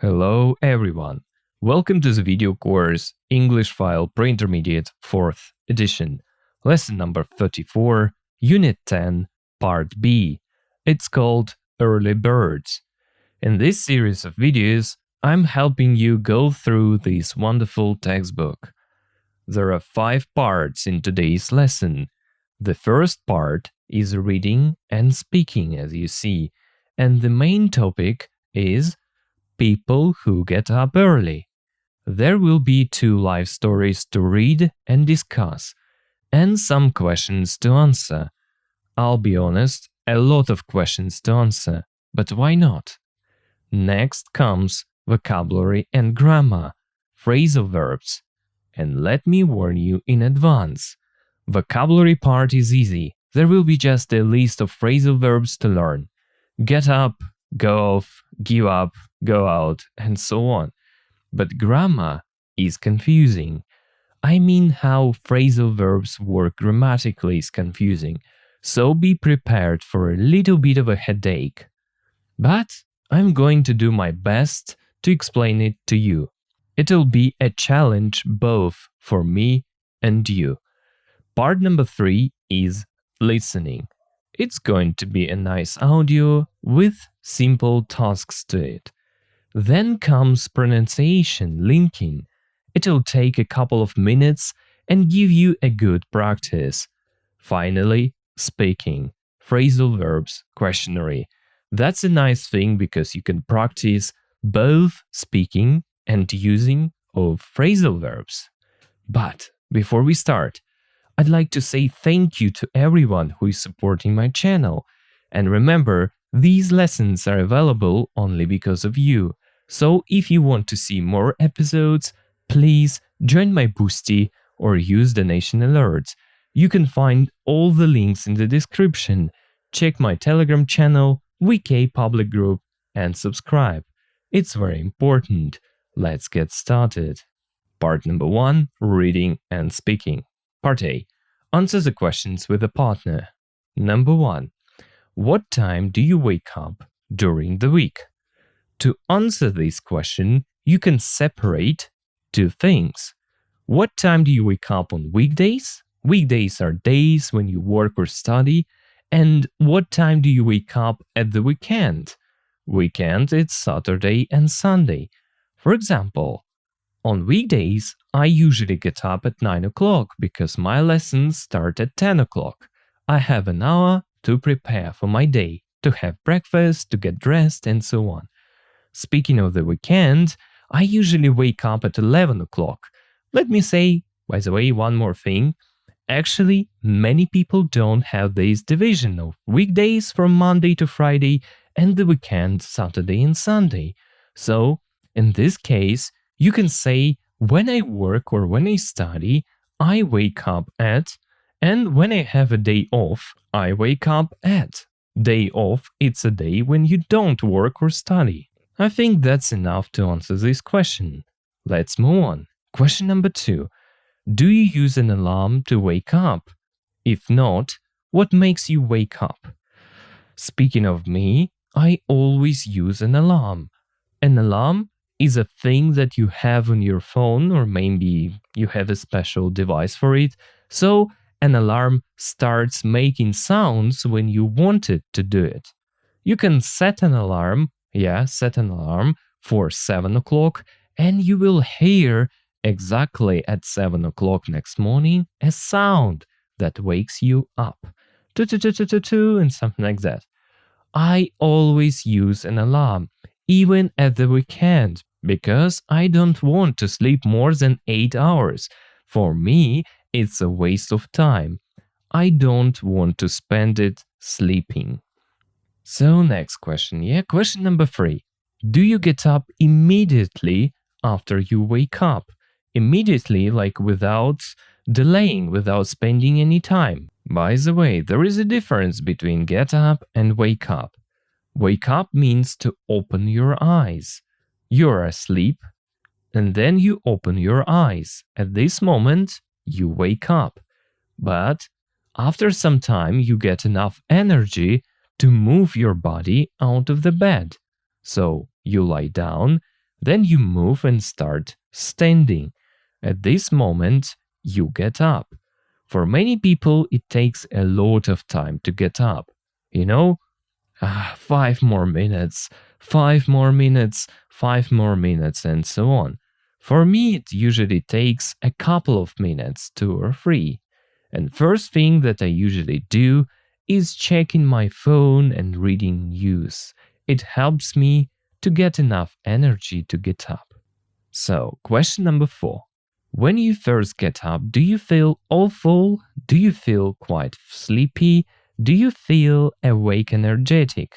Hello everyone. Welcome to the video course English File Pre-Intermediate 4th edition, lesson number 34, Unit 10, Part B. It's called Early Birds. In this series of videos, I'm helping you go through this wonderful textbook. There are 5 parts in today's lesson. The first part is reading and speaking, as you see, and the main topic is people who get up early. There will be 2 live stories to read and discuss, and some questions to answer. I'll be honest, a lot of questions to answer, but why not? Next comes vocabulary and grammar, phrasal verbs. And let me warn you in advance. Vocabulary part is easy. There will be just a list of phrasal verbs to learn. Get up, go off, give up, go out, and so on. But grammar is confusing. I mean, how phrasal verbs work grammatically is confusing, so be prepared for a little bit of a headache. But I'm going to do my best to explain it to you. It'll be a challenge both for me and you. Part number 3 is listening. It's going to be a nice audio with simple tasks to it. Then comes pronunciation, linking. It'll take a couple of minutes and give you a good practice. Finally, speaking, phrasal verbs, questionary. That's a nice thing because you can practice both speaking and using of phrasal verbs. But before we start, I'd like to say thank you to everyone who is supporting my channel. And remember, these lessons are available only because of you. So if you want to see more episodes, please join my Boosty or use donation alerts. You can find all the links in the description. Check my Telegram channel, VK public group, and subscribe. It's very important. Let's get started. Part number 1, reading and speaking. Part A. Answer the questions with a partner. Number 1. What time do you wake up during the week? To answer this question, you can separate 2 things. What time do you wake up on weekdays? Weekdays are days when you work or study. And what time do you wake up at the weekend? Weekend, it's Saturday and Sunday. For example, on weekdays, I usually get up at 9 o'clock because my lessons start at 10 o'clock. I have an hour to prepare for my day, to have breakfast, to get dressed, and so on. Speaking of the weekend, I usually wake up at 11 o'clock. Let me say, by the way, one more thing. Actually, many people don't have this division of weekdays from Monday to Friday and the weekend, Saturday and Sunday. So, in this case, you can say, when I work or when I study, I wake up at, and when I have a day off, I wake up at. Day off, it's a day when you don't work or study. I think that's enough to answer this question. Let's move on. Question number 2. Do you use an alarm to wake up? If not, what makes you wake up? Speaking of me, I always use an alarm. An alarm is a thing that you have on your phone, or maybe you have a special device for it. So an alarm starts making sounds when you want it to do it. You can set an alarm, for 7 o'clock, and you will hear exactly at 7 o'clock next morning a sound that wakes you up. Tu-tu-tu-tu-tu-tu, and something like that. I always use an alarm, even at the weekend, because I don't want to sleep more than 8 hours. For me, it's a waste of time. I don't want to spend it sleeping. So next question, question number 3. Do you get up immediately after you wake up? Immediately, like without delaying, without spending any time. By the way, there is a difference between get up and wake up. Wake up means to open your eyes. You're asleep, and then you open your eyes. At this moment, you wake up. But after some time, you get enough energy to move your body out of the bed. So you lie down, Then you move and start standing. At this moment, you get up. For many people, it takes a lot of time to get up. You know, 5 more minutes, 5 more minutes, 5 more minutes, and so on. For me, it usually takes a couple of minutes, 2 or 3. And first thing that I usually do is checking my phone and reading news. It helps me to get enough energy to get up. So, question number 4. When you first get up, do you feel awful? Do you feel quite sleepy? Do you feel awake and energetic?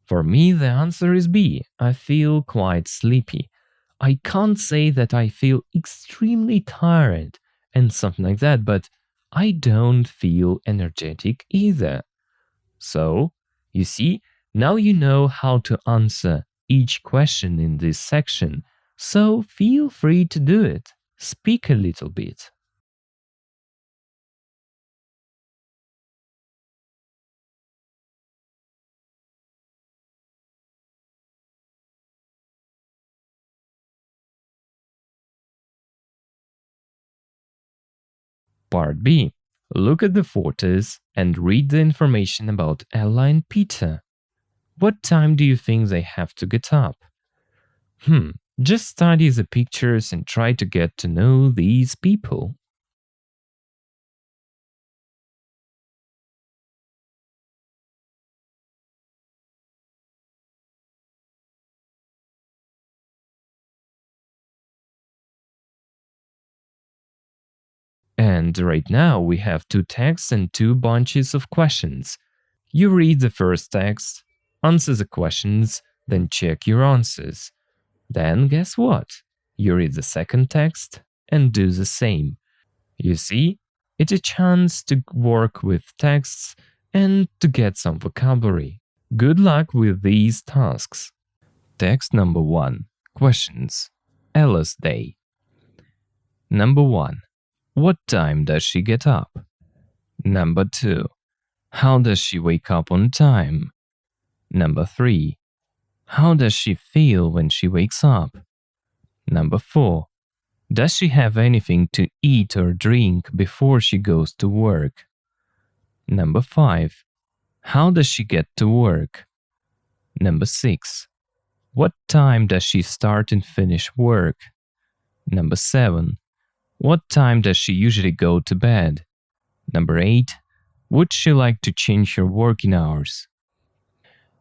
For me, the answer is B. I feel quite sleepy. I can't say that I feel extremely tired and something like that, but I don't feel energetic either. So, you see, now you know how to answer each question in this section. So, feel free to do it. Speak a little bit. Part B. Look at the photos and read the information about Ella and Peter. What time do you think they have to get up? Just study the pictures and try to get to know these people. And right now we have 2 texts and 2 bunches of questions. You read the first text, answer the questions, then check your answers. Then guess what? You read the second text and do the same. You see, it's a chance to work with texts and to get some vocabulary. Good luck with these tasks. Text number 1. Questions. Ella's day. Number 1. What time does she get up? Number 2. How does she wake up on time? Number 3. How does she feel when she wakes up? Number 4. Does she have anything to eat or drink before she goes to work? Number 5. How does she get to work? Number 6. What time does she start and finish work? Number 7. What time does she usually go to bed? Number 8. Would she like to change her working hours?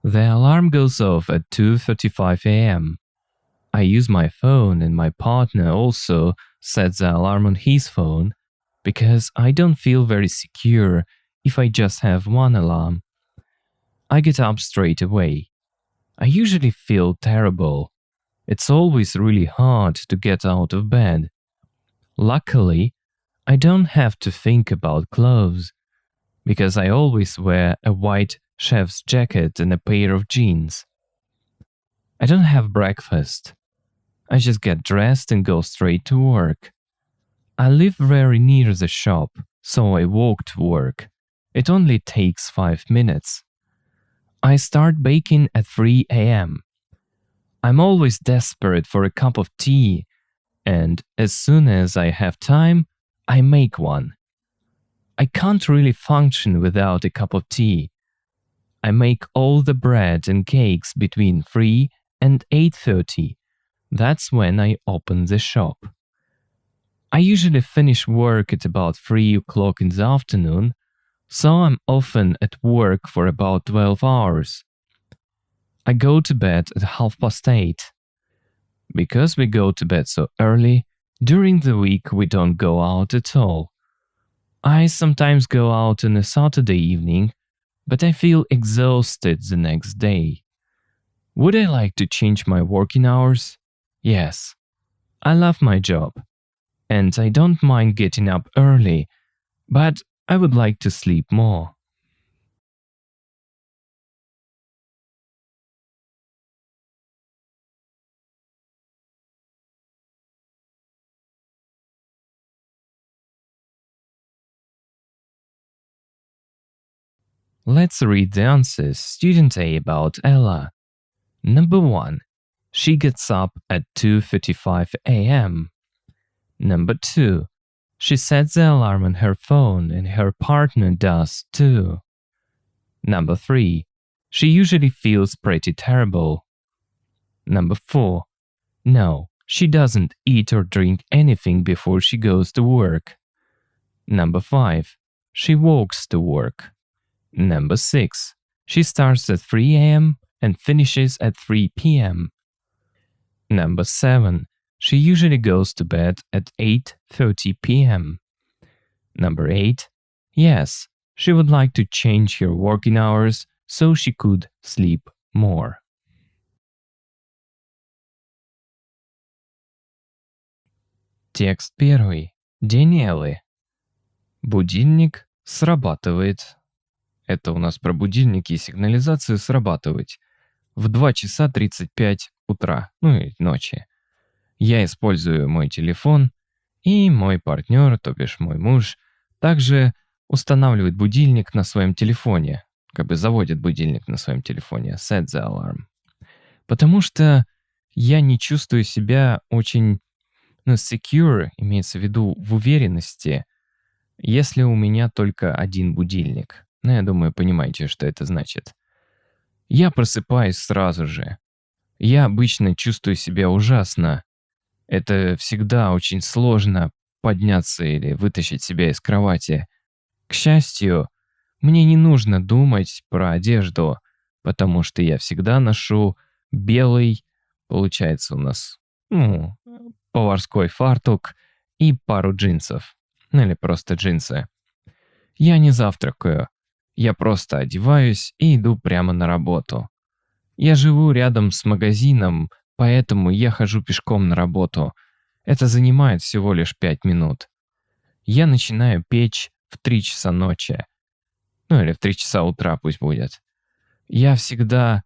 The alarm goes off at 2:35 a.m. I use my phone and my partner also sets the alarm on his phone because I don't feel very secure if I just have one alarm. I get up straight away. I usually feel terrible. It's always really hard to get out of bed. Luckily, I don't have to think about clothes because I always wear a white chef's jacket and a pair of jeans. I don't have breakfast. I just get dressed and go straight to work. I live very near the shop, so I walk to work. It only takes 5 minutes. I start baking at 3 a.m. I'm always desperate for a cup of tea, and as soon as I have time, I make one. I can't really function without a cup of tea. I make all the bread and cakes between 3 and 8:30. That's when I open the shop. I usually finish work at about 3 o'clock in the afternoon, so I'm often at work for about 12 hours. I go to bed at 8:30. Because we go to bed so early, during the week we don't go out at all. I sometimes go out on a Saturday evening, but I feel exhausted the next day. Would I like to change my working hours? Yes. I love my job, and I don't mind getting up early, but I would like to sleep more. Let's read the answers. Student A about Ella. Number 1. She gets up at 2:45 a.m. Number 2. She sets the alarm on her phone and her partner does too. Number 3. She usually feels pretty terrible. Number 4. No, she doesn't eat or drink anything before she goes to work. Number 5. She walks to work. Number 6. She starts at 3 a.m. and finishes at 3 p.m. Number 7. She usually goes to bed at 8:30 p.m. Number 8. Yes, she would like to change her working hours so she could sleep more. Текст первый. День Эллы. Будильник срабатывает. Это у нас про будильники и сигнализацию срабатывать. В 2 часа 35 утра, и ночи. Я использую мой телефон, и мой партнер, то бишь мой муж, также устанавливает будильник на своем телефоне, заводит будильник на своем телефоне, set the alarm. Потому что я не чувствую себя очень secure, имеется в виду в уверенности, если у меня только один будильник. Я думаю, понимаете, что это значит. Я просыпаюсь сразу же. Я обычно чувствую себя ужасно. Это всегда очень сложно подняться или вытащить себя из кровати. К счастью, мне не нужно думать про одежду, потому что я всегда ношу белый, получается у нас, поварской фартук и пару джинсов. Или просто джинсы. Я не завтракаю. Я просто одеваюсь и иду прямо на работу. Я живу рядом с магазином, поэтому я хожу пешком на работу. Это занимает всего лишь 5 минут. Я начинаю печь в 3 часа ночи. Или в 3 часа утра пусть будет. Я всегда...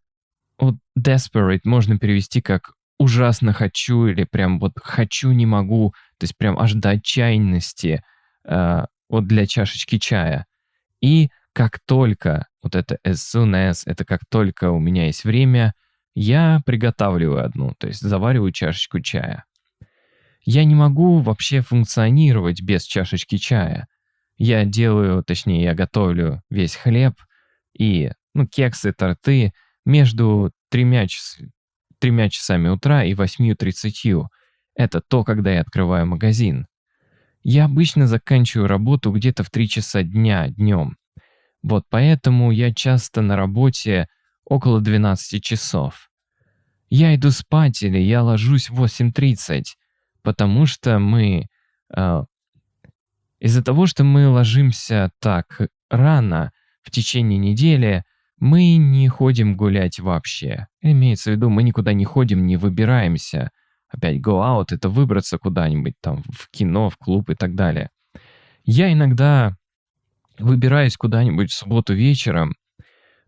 desperate можно перевести как ужасно хочу или прям хочу не могу, то есть прям аж до отчаянности для чашечки чая. И как только, это as soon as, это как только у меня есть время, я приготавливаю одну, то есть завариваю чашечку чая. Я не могу вообще функционировать без чашечки чая. Я готовлю весь хлеб и кексы, торты между 3 часами утра и 8:30. Это то, когда я открываю магазин. Я обычно заканчиваю работу где-то в 3 часа днем. Поэтому я часто на работе около 12 часов. Я иду спать или я ложусь в 8:30, потому что из-за того, что мы ложимся так рано в течение недели, мы не ходим гулять вообще. Имеется в виду, мы никуда не ходим, не выбираемся. Опять go out — это выбраться куда-нибудь там в кино, в клуб и так далее. Я иногда выбираюсь куда-нибудь в субботу вечером,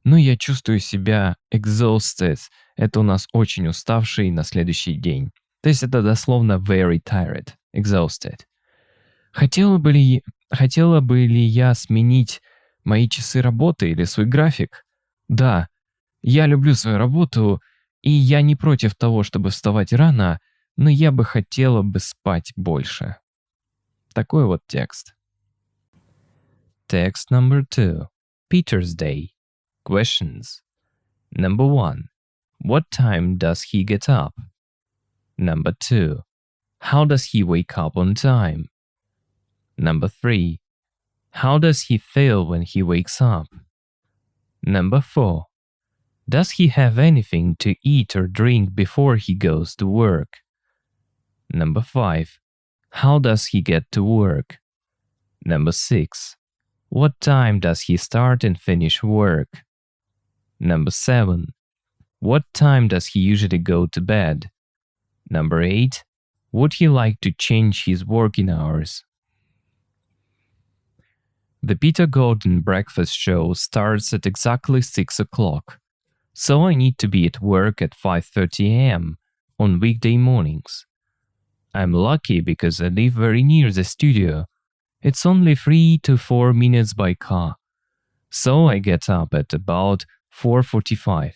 но я чувствую себя exhausted. Это у нас очень уставший на следующий день. То есть это дословно very tired, exhausted. Хотела бы ли я сменить мои часы работы или свой график? Да, я люблю свою работу, и я не против того, чтобы вставать рано, но я бы хотела спать больше. Такой текст. Text number 2. Peter's Day. Questions. Number 1. What time does he get up? Number 2. How does he wake up on time? Number 3. How does he feel when he wakes up? Number 4. Does he have anything to eat or drink before he goes to work? Number 5. How does he get to work? Number 6. What time does he start and finish work? Number 7. What time does he usually go to bed? Number 8. Would he like to change his working hours? The Peter Gordon breakfast show starts at exactly 6 o'clock, so I need to be at work at 5:30 a.m. on weekday mornings. I'm lucky because I live very near the studio. It's only 3 to 4 minutes by car, so I get up at about 4:45.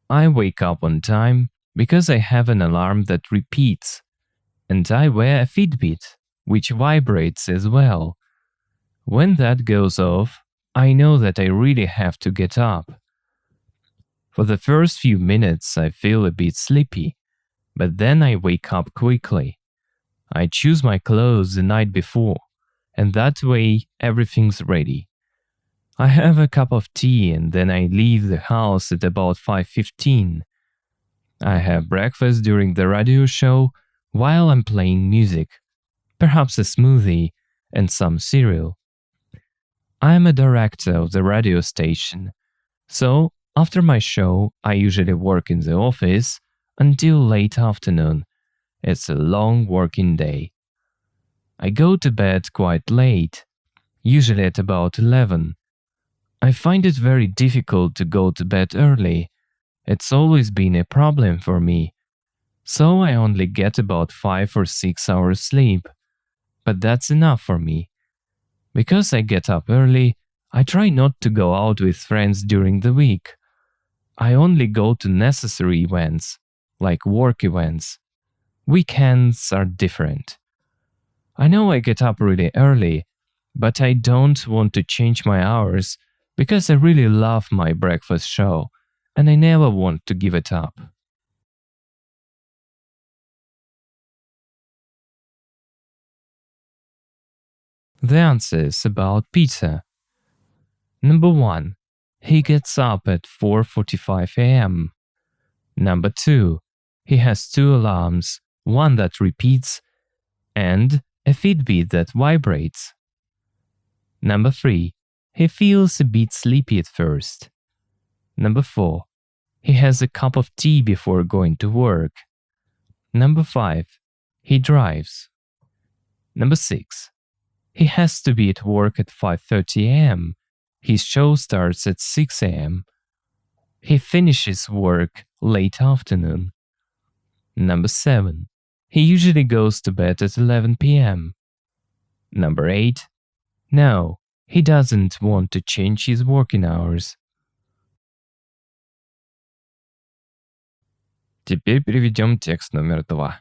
I wake up on time because I have an alarm that repeats, and I wear a Fitbit, which vibrates as well. When that goes off, I know that I really have to get up. For the first few minutes, I feel a bit sleepy, but then I wake up quickly. I choose my clothes the night before, and that way everything's ready. I have a cup of tea and then I leave the house at about 5:15. I have breakfast during the radio show while I'm playing music, perhaps a smoothie and some cereal. I am a director of the radio station, so after my show, I usually work in the office until late afternoon. It's a long working day. I go to bed quite late, usually at about 11. I find it very difficult to go to bed early. It's always been a problem for me. So I only get about 5 or 6 hours sleep. But that's enough for me. Because I get up early, I try not to go out with friends during the week. I only go to necessary events, like work events. Weekends are different. I know I get up really early, but I don't want to change my hours because I really love my breakfast show and I never want to give it up. The answers about Peter. Number 1. He gets up at 4:45 a.m. Number 2. He has 2 alarms, one that repeats and a Fitbit that vibrates. Number 3. He feels a bit sleepy at first. Number 4. He has a cup of tea before going to work. Number 5. He drives. Number 6. He has to be at work at 5:30 a.m. His show starts at 6 a.m. He finishes work late afternoon. Number 7. He usually goes to bed at 11 p.m. Number 8. No, he doesn't want to change his working hours. Теперь переведем текст номер 2.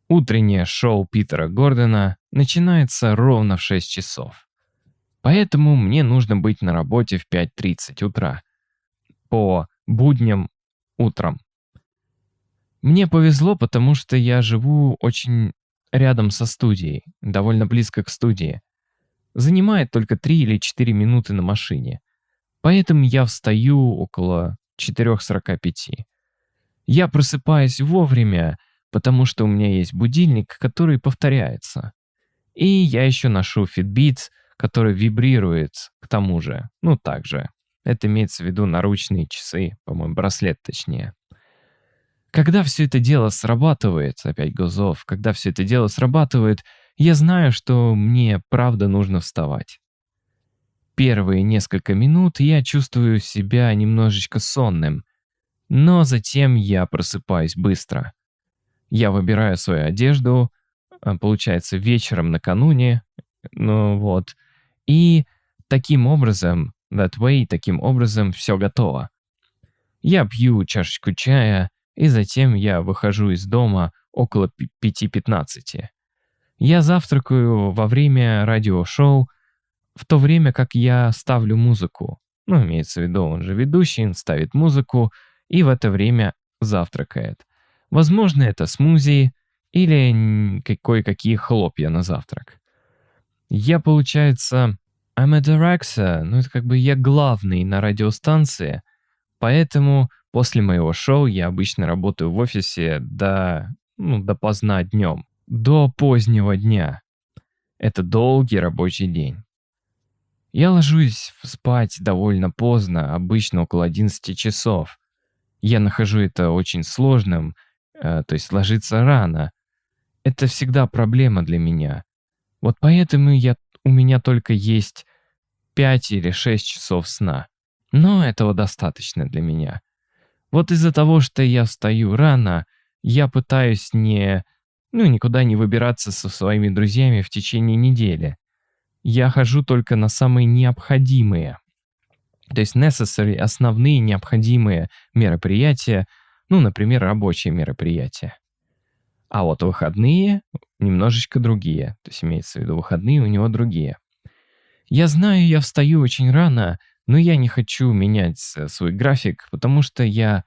Утреннее шоу Питера Гордона начинается ровно в 6 часов. Поэтому мне нужно быть на работе в 5:30 утра. По будням утром. Мне повезло, потому что я живу очень рядом со студией, довольно близко к студии. Занимает только 3 или 4 минуты на машине. Поэтому я встаю около 4:45. Я просыпаюсь вовремя, потому что у меня есть будильник, который повторяется. И я еще ношу Fitbit, который вибрирует к тому же. Также. Это имеется в виду наручные часы, по-моему, браслет точнее. Когда все это дело срабатывает, опять Гузов, когда все это дело срабатывает, я знаю, что мне правда нужно вставать. Первые несколько минут я чувствую себя немножечко сонным, но затем я просыпаюсь быстро. Я выбираю свою одежду, получается, вечером накануне, и таким образом все готово. Я пью чашечку чая, и затем я выхожу из дома около 5:15. Я завтракаю во время радиошоу, в то время как я ставлю музыку. Имеется в виду, он же ведущий, он ставит музыку и в это время завтракает. Возможно, это смузи или кое-какие хлопья на завтрак. Я, получается, I'm a director, это я главный на радиостанции, поэтому после моего шоу я обычно работаю в офисе до поздна днем, до позднего дня. Это долгий рабочий день. Я ложусь спать довольно поздно, обычно около 11 часов. Я нахожу это очень сложным, то есть ложиться рано. Это всегда проблема для меня. Вот поэтому у меня только есть 5 или 6 часов сна. Но этого достаточно для меня. Вот из-за того, что я встаю рано, я пытаюсь никуда не выбираться со своими друзьями в течение недели. Я хожу только на самые необходимые То есть necessary – основные необходимые мероприятия, ну, например, рабочие мероприятия. А вот выходные немножечко другие. То есть имеется в виду выходные у него другие. Я знаю, я встаю очень рано, но я не хочу менять свой график, потому что я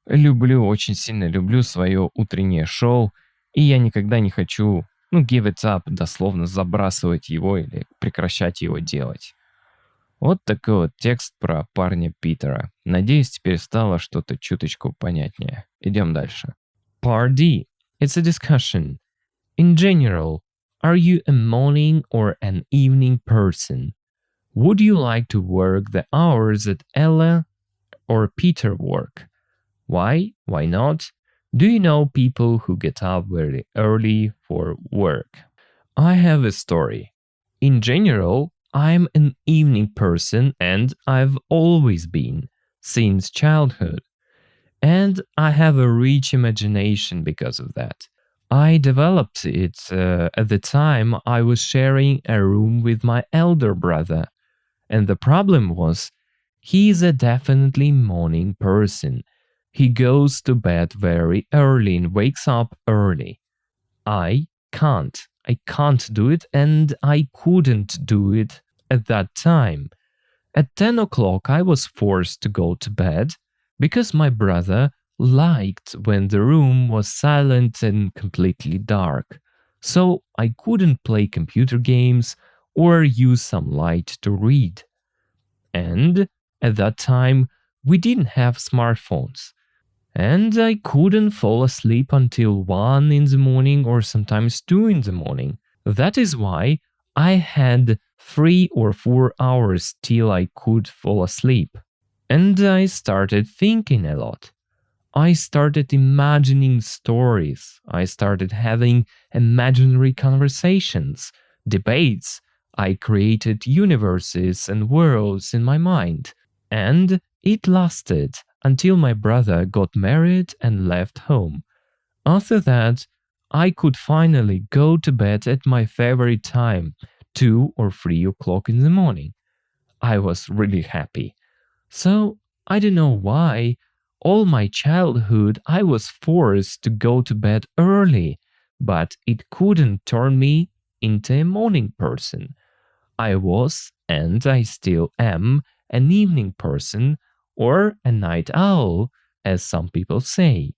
очень сильно люблю свое утреннее шоу, и я никогда не хочу, give it up, дословно забрасывать его или прекращать его делать. Вот такой вот текст про парня Питера. Надеюсь, теперь стало что-то чуточку понятнее. Идем дальше. Part D. It's a discussion. In general, are you a morning or an evening person? Would you like to work the hours that Ella or Peter work? Why? Why not? Do you know people who get up very early for work? I have a story. In general, I'm an evening person and I've always been, since childhood. And I have a rich imagination because of that. I developed it at the time I was sharing a room with my elder brother. And the problem was, he's a definitely morning person. He goes to bed very early and wakes up early. I can't. I can't do it, and I couldn't do it at that time. At 10 o'clock, I was forced to go to bed because my brother liked when the room was silent and completely dark. So I couldn't play computer games or use some light to read. And at that time, we didn't have smartphones. And I couldn't fall asleep until 1 in the morning or sometimes 2 in the morning. That is why I had 3 or 4 hours till I could fall asleep. And I started thinking a lot. I started imagining stories. I started having imaginary conversations, debates. I created universes and worlds in my mind. And it lasted until my brother got married and left home. After that, I could finally go to bed at my favorite time, 2 or 3 o'clock in the morning. I was really happy. So, I don't know why, all my childhood I was forced to go to bed early, but it couldn't turn me into a morning person. I was, and I still am, an evening person or a night owl, as some people say.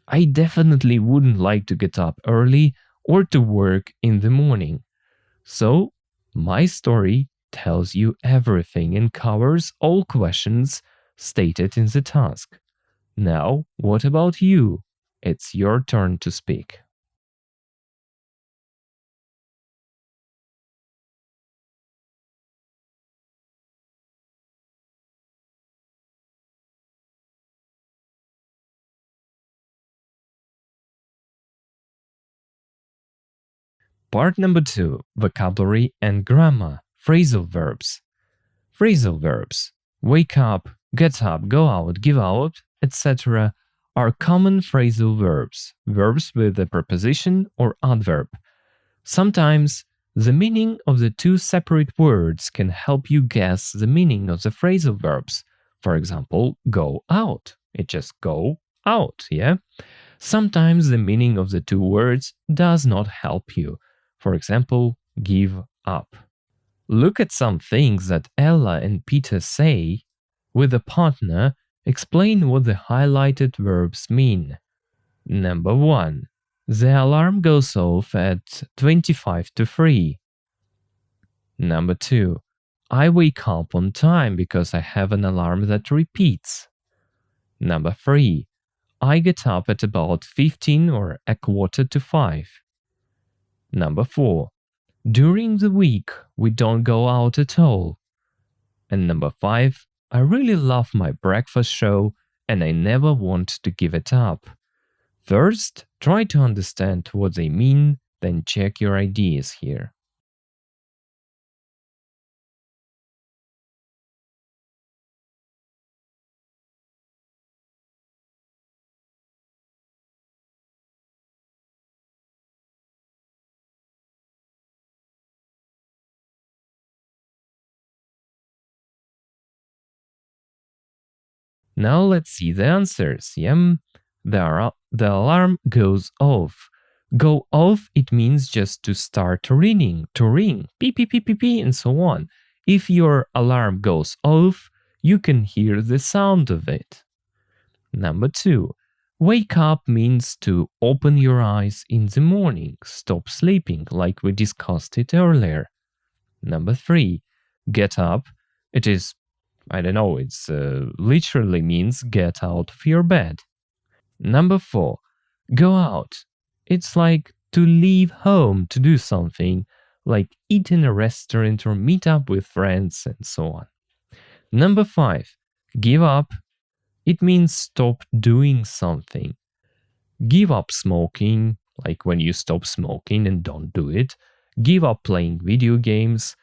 I definitely wouldn't like to get up early or to work in the morning. So, my story tells you everything and covers all questions stated in the task. Now, what about you? It's your turn to speak. Part number 2, vocabulary and grammar, phrasal verbs. Phrasal verbs, wake up, get up, go out, give out, etc., are common phrasal verbs, verbs with a preposition or adverb. Sometimes, the meaning of the two separate words can help you guess the meaning of the phrasal verbs. For example, go out. It just go out, yeah? Sometimes the meaning of the two words does not help you. For example, give up. Look at some things that Ella and Peter say. With a partner, explain what the highlighted verbs mean. Number 1. The alarm goes off at 25 to 3. Number 2. I wake up on time because I have an alarm that repeats. Number 3. I get up at about 15 or a quarter to 5. Number 4. During the week, we don't go out at all. And number 5. I really love my breakfast show and I never want to give it up. First, try to understand what they mean, then check your ideas here. Now let's see the answers. Yeah, the alarm goes off. Go off, it means just to start ringing, beep, beep, beep, beep, beep, and so on. If your alarm goes off, you can hear the sound of it. Number 2. Wake up means to open your eyes in the morning, stop sleeping, like we discussed it earlier. Number 3. Get up. It is, I don't know, it's literally means get out of your bed. Number 4. Go out. It's like to leave home to do something, like eat in a restaurant or meet up with friends and so on. Number 5. Give up. It means stop doing something. Give up smoking, like when you stop smoking and don't do it. Give up playing video games.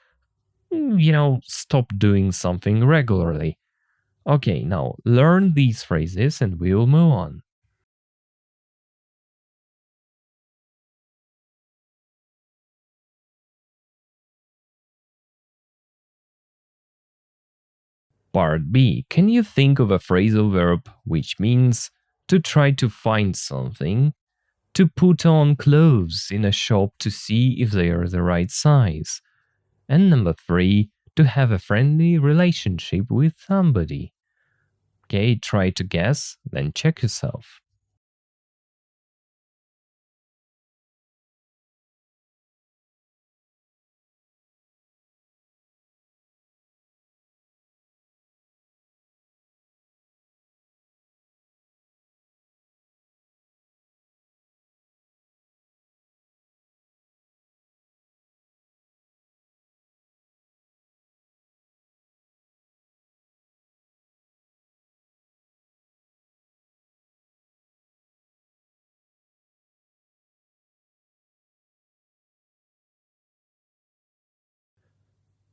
Stop doing something regularly. Okay, now learn these phrases and we will move on. Part B. Can you think of a phrasal verb which means to try to find something, to put on clothes in a shop to see if they are the right size? And number 3, to have a friendly relationship with somebody. Okay, try to guess, then check yourself.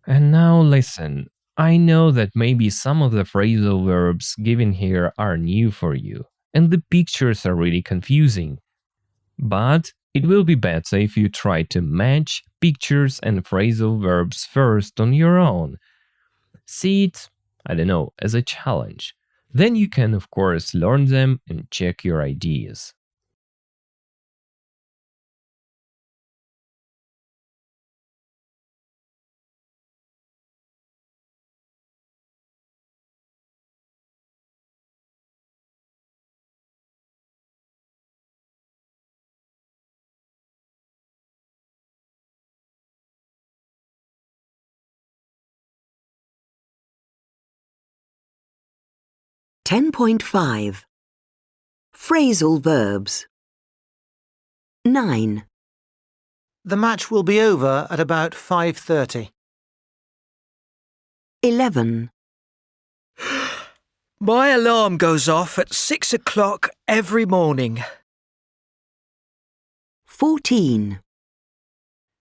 And now listen, I know that maybe some of the phrasal verbs given here are new for you, and the pictures are really confusing. But it will be better if you try to match pictures and phrasal verbs first on your own. See it, I don't know, as a challenge. Then you can, of course, learn them and check your ideas. (10.5) Phrasal verbs. 9. The match will be over at about 5:30. 11. My alarm goes off at 6 o'clock every morning. 14.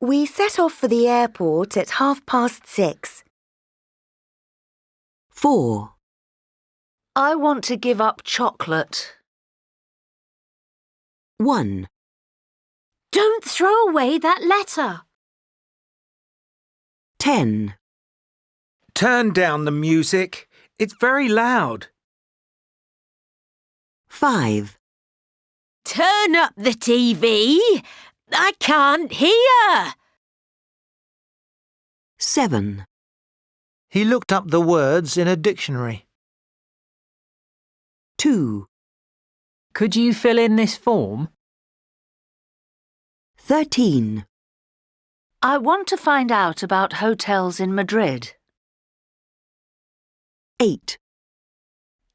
We set off for the airport at 6:30. 4. I want to give up chocolate. 1. Don't throw away that letter. 10. Turn down the music. It's very loud. 5. Turn up the TV. I can't hear. 7. He looked up the words in a dictionary. 2. Could you fill in this form? 13. I want to find out about hotels in Madrid. 8.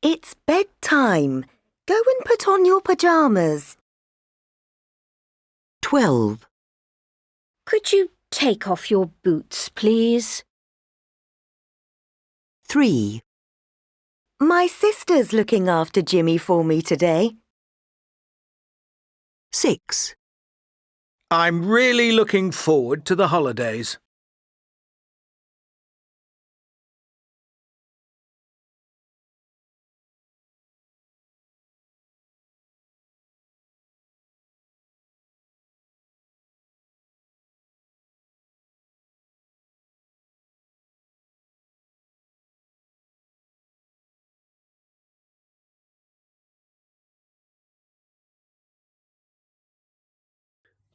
It's bedtime. Go and put on your pyjamas. 12. Could you take off your boots, please? 3. My sister's looking after Jimmy for me today. 6. I'm really looking forward to the holidays.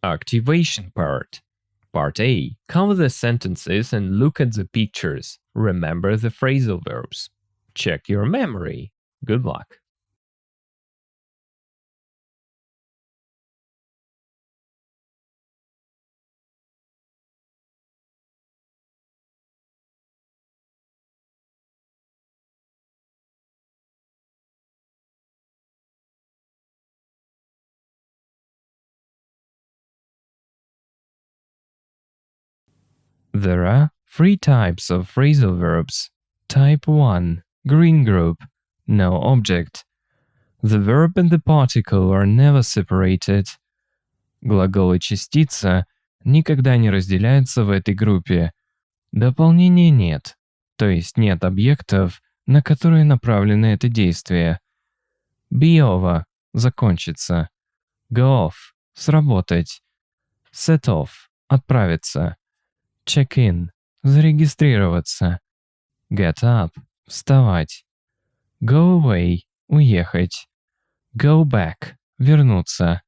Activation part. Part A. Cover the sentences and look at the pictures. Remember the phrasal verbs. Check your memory. Good luck. There are three types of phrasal verbs. Type 1. Green group. No object. The verb and the particle are never separated. Глагол и частица никогда не разделяются в этой группе. Дополнения нет, то есть нет объектов, на которые направлено это действие. Be over – закончиться. Go off – сработать. Set off – отправиться. Check in – зарегистрироваться. Get up – вставать. Go away – уехать. Go back – вернуться.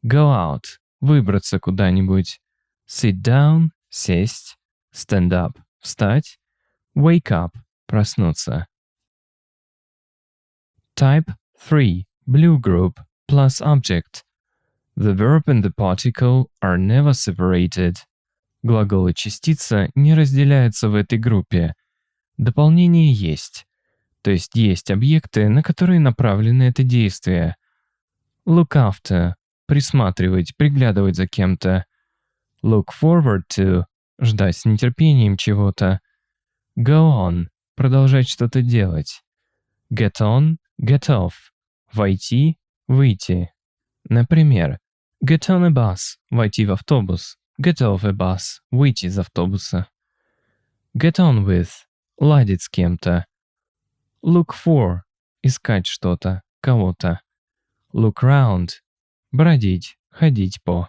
Go out – выбраться куда-нибудь. Sit down – сесть. Stand up – встать. Wake up – проснуться. Type 3. Blue group plus object. The verb and the particle are never separated. Глагол и частица не разделяются в этой группе. Дополнение есть. То есть есть объекты, на которые направлено это действие. Look after – присматривать, приглядывать за кем-то. Look forward to – ждать с нетерпением чего-то. Go on – продолжать что-то делать. Get on – get off – войти, выйти. Например, get on a bus – войти в автобус. Get off a bus – выйти из автобуса. Get on with – ладить с кем-то. Look for – искать что-то, кого-то. Look round – бродить, ходить по.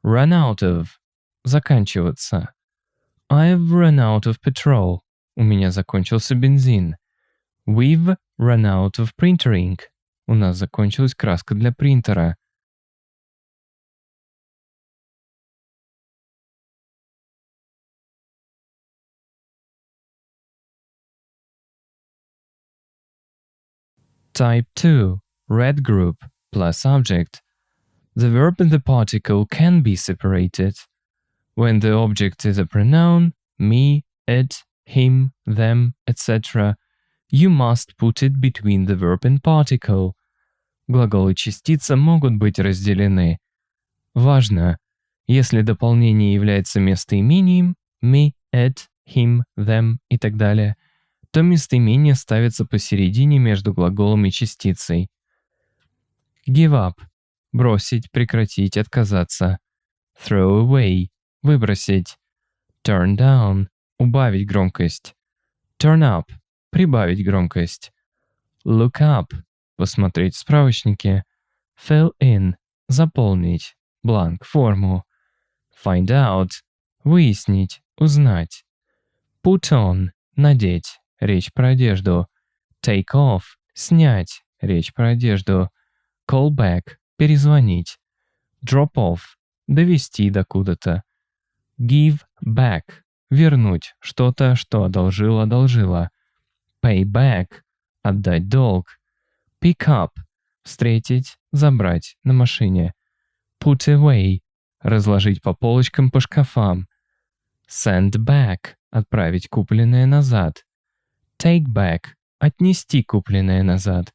Run out of – заканчиваться. I've run out of petrol – у меня закончился бензин. We've run out of printer ink – у нас закончилась краска для принтера. Type 2. Red group plus object. The verb and the particle can be separated. When the object is a pronoun, me, it, him, them, etc., you must put it between the verb and particle. Глагол и частица могут быть разделены. Важно, если дополнение является местоимением me, it, him, them и так далее, то местоимение ставится посередине между глаголом и частицей. Give up – бросить, прекратить, отказаться. Throw away – выбросить. Turn down – убавить громкость. Turn up – прибавить громкость. Look up – посмотреть в справочнике. Fill in – заполнить, бланк, форму. Find out – выяснить, узнать. Put on – надеть. Речь про одежду. Take off – снять. Речь про одежду. Call back – перезвонить. Drop off – довести до куда-то. Give back – вернуть что-то, что одолжила. Pay back – отдать долг. Pick up – встретить, забрать на машине. Put away – разложить по полочкам по шкафам. Send back – отправить купленное назад. Take back – отнести купленное назад.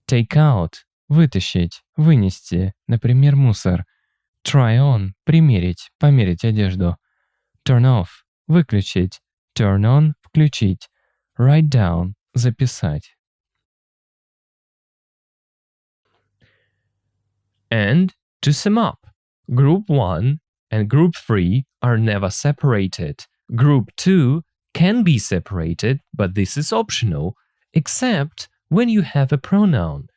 Take out – вытащить, вынести, например, мусор. Try on – примерить, померить одежду. Turn off – выключить. Turn on – включить. Write down – записать. And to sum up, Group 1 and Group 3 are never separated. Group 2 can be separated, but this is optional, except when you have a pronoun.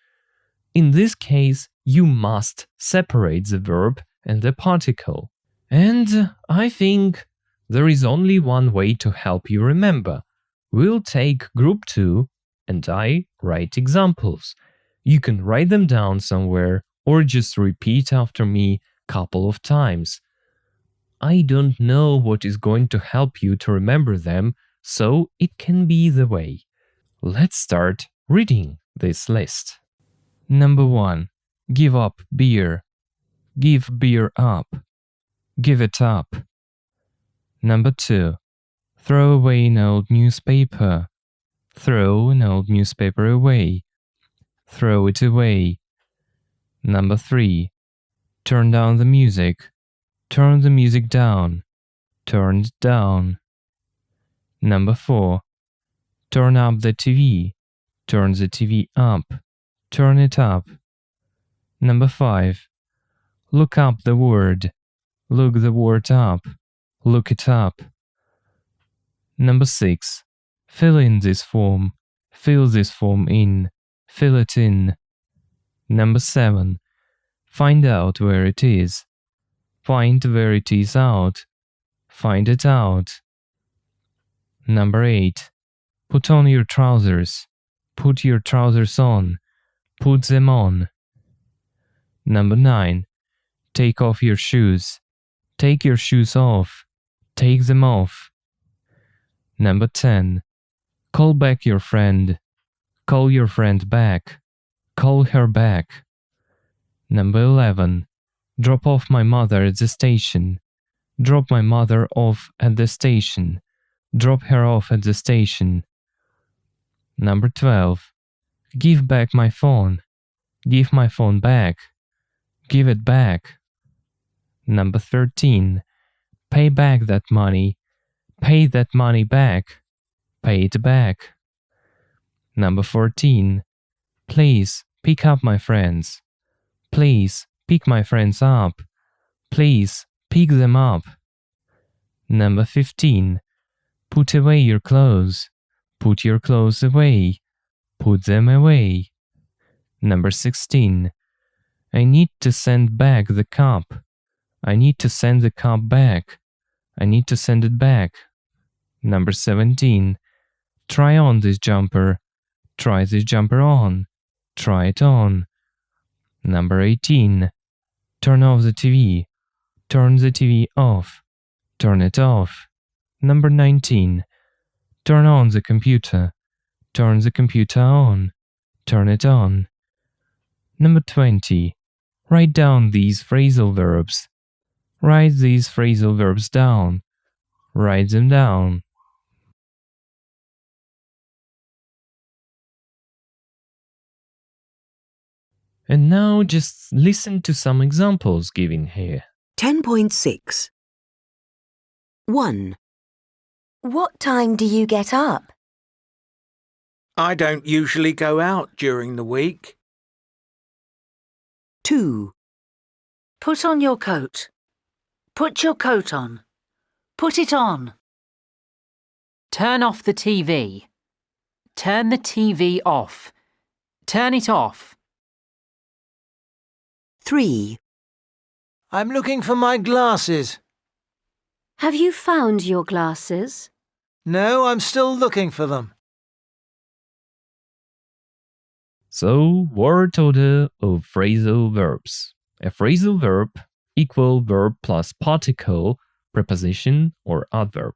In this case, you must separate the verb and the particle. And I think there is only one way to help you remember. We'll take Group 2 and I write examples. You can write them down somewhere or just repeat after me couple of times. I don't know what is going to help you to remember them, so it can be the way. Let's start reading this list. Number 1. Give up beer. Give beer up. Give it up. Number 2. Throw away an old newspaper. Throw an old newspaper away. Throw it away. Number 3. Turn down the music. Turn the music down. Turn it down. Number 4. Turn up the TV. Turn the TV up. Turn it up. Number 5. Look up the word. Look the word up. Look it up. Number 6. Fill in this form. Fill this form in. Fill it in. Number 7. Find out where it is. Find where it is out. Find it out. Number 8. Put on your trousers. Put your trousers on. Put them on. Number 9. Take off your shoes. Take your shoes off. Take them off. Number 10. Call back your friend. Call your friend back. Call her back. Number 11. Drop off my mother at the station. Drop my mother off at the station. Drop her off at the station. Number 12. Give back my phone. Give my phone back. Give it back. Number 13. Pay back that money. Pay that money back. Pay it back. Number 14. Please pick up my friends. Please pick my friends up. Please pick them up. Number 15. Put away your clothes. Put your clothes away. Put them away. Number 16. I need to send back the cup. I need to send the cup back. I need to send it back. Number 17. Try on this jumper. Try this jumper on. Try it on. Number 18. Turn off the TV. Turn the TV off. Turn it off. Number 19. Turn on the computer. Turn the computer on. Turn it on. Number 20. Write down these phrasal verbs. Write these phrasal verbs down. Write them down. And now just listen to some examples given here. 10.6. 1. What time do you get up? I don't usually go out during the week. 2. Put on your coat. Put your coat on. Put it on. Turn off the TV. Turn the TV off. Turn it off. 3. I'm looking for my glasses. Have you found your glasses? No, I'm still looking for them. So, word order of phrasal verbs. A phrasal verb equal verb plus particle, preposition, or adverb.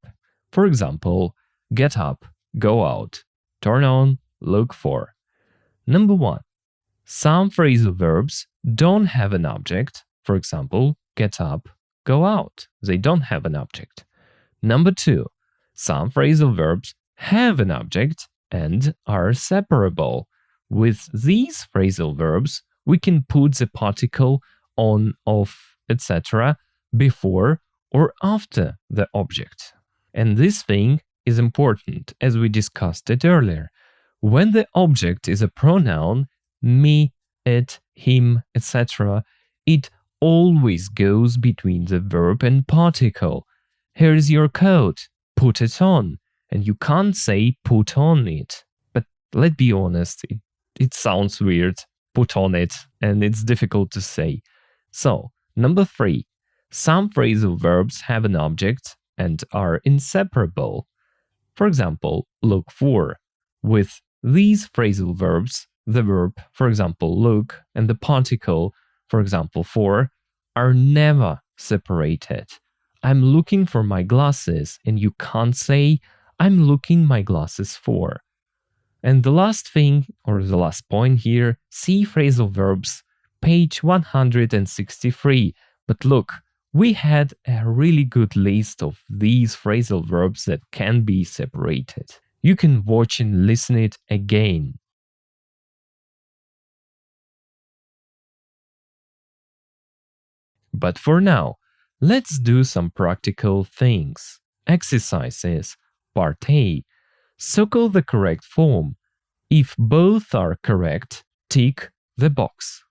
For example, get up, go out, turn on, look for. Number 1. Some phrasal verbs don't have an object. For example, get up, go out. They don't have an object. Number 2. Some phrasal verbs have an object and are separable. With these phrasal verbs, we can put the particle on, off, etc. before or after the object. And this thing is important, as we discussed it earlier. When the object is a pronoun, me, it, him, etc., it always goes between the verb and particle. Here's your coat, put it on. And you can't say put on it. But let's be honest, it sounds weird, put on it, and it's difficult to say. So, number 3. Some phrasal verbs have an object and are inseparable. For example, look for. With these phrasal verbs, the verb, for example, look, and the particle, for example, for, are never separated. I'm looking for my glasses, and you can't say I'm looking my glasses for. And the last thing, or the last point here, see phrasal verbs, page 163. But look, we had a really good list of these phrasal verbs that can be separated. You can watch and listen it again. But for now, let's do some practical things. Exercises. Part A. Circle the correct form. If both are correct, tick the box.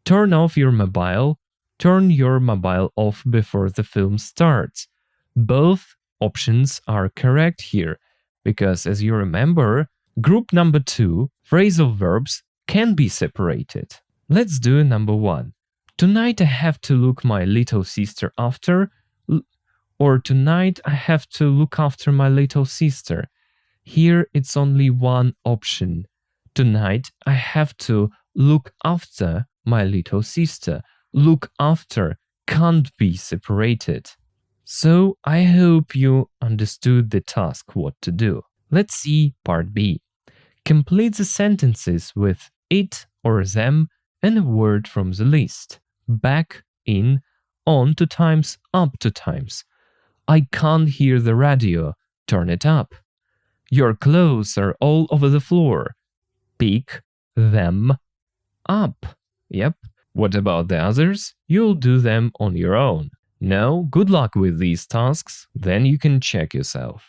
Turn off your mobile. Turn your mobile off before the film starts. Both options are correct here, because as you remember, group number 2, phrasal verbs, can be separated. Let's do number 1. Tonight I have to look my little sister after, or tonight I have to look after my little sister. Here it's only one option. Tonight I have to look after my little sister. Look after can't be separated. So I hope you understood the task what to do. Let's see part B. Complete the sentences with it or them and a word from the list. Back, in, on 2 times, up 2 times. I can't hear the radio. Turn it up. Your clothes are all over the floor. Pick them up. Yep. What about the others? You'll do them on your own. Now, good luck with these tasks, then you can check yourself.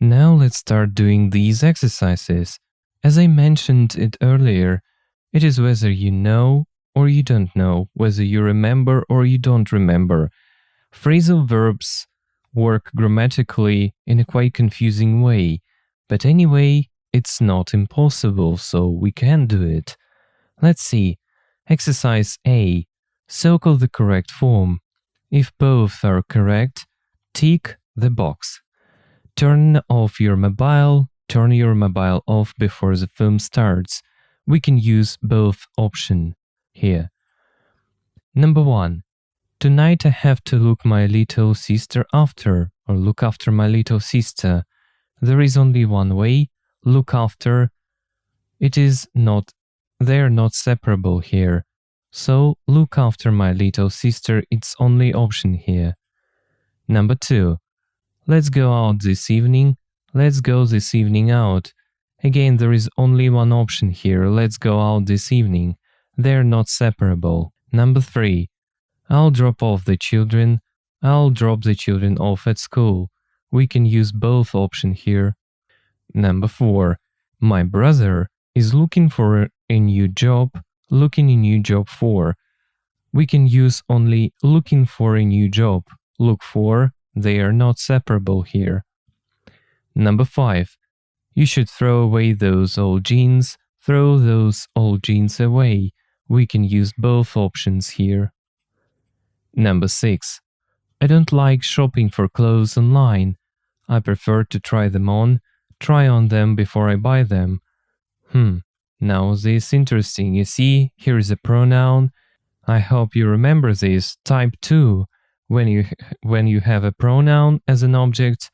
Now let's start doing these exercises. As I mentioned it earlier, it is whether you know or you don't know, whether you remember or you don't remember. Phrasal verbs work grammatically in a quite confusing way, but anyway, it's not impossible, so we can do it. Let's see. Exercise A. Circle the correct form. If both are correct, tick the box. Turn off your mobile. Turn your mobile off before the film starts. We can use both options here. Number 1. Tonight I have to look my little sister after, or look after my little sister. There is only one way. Look after. They're not separable here. So look after my little sister. It's only option here. Number 2. Let's go out this evening. Let's go this evening out. Again, there is only one option here. Let's go out this evening. They're not separable. Number 3. I'll drop off the children. I'll drop the children off at school. We can use both options here. Number 4. My brother is looking for a new job. Looking a new job for. We can use only looking for a new job. Look for. They are not separable here. Number 5. You should throw away those old jeans. Throw those old jeans away. We can use both options here. Number 6. I don't like shopping for clothes online. I prefer to try them on. Try on them before I buy them. Now this is interesting. You see, here is a pronoun. I hope you remember this. Type 2. When you have a pronoun as an object,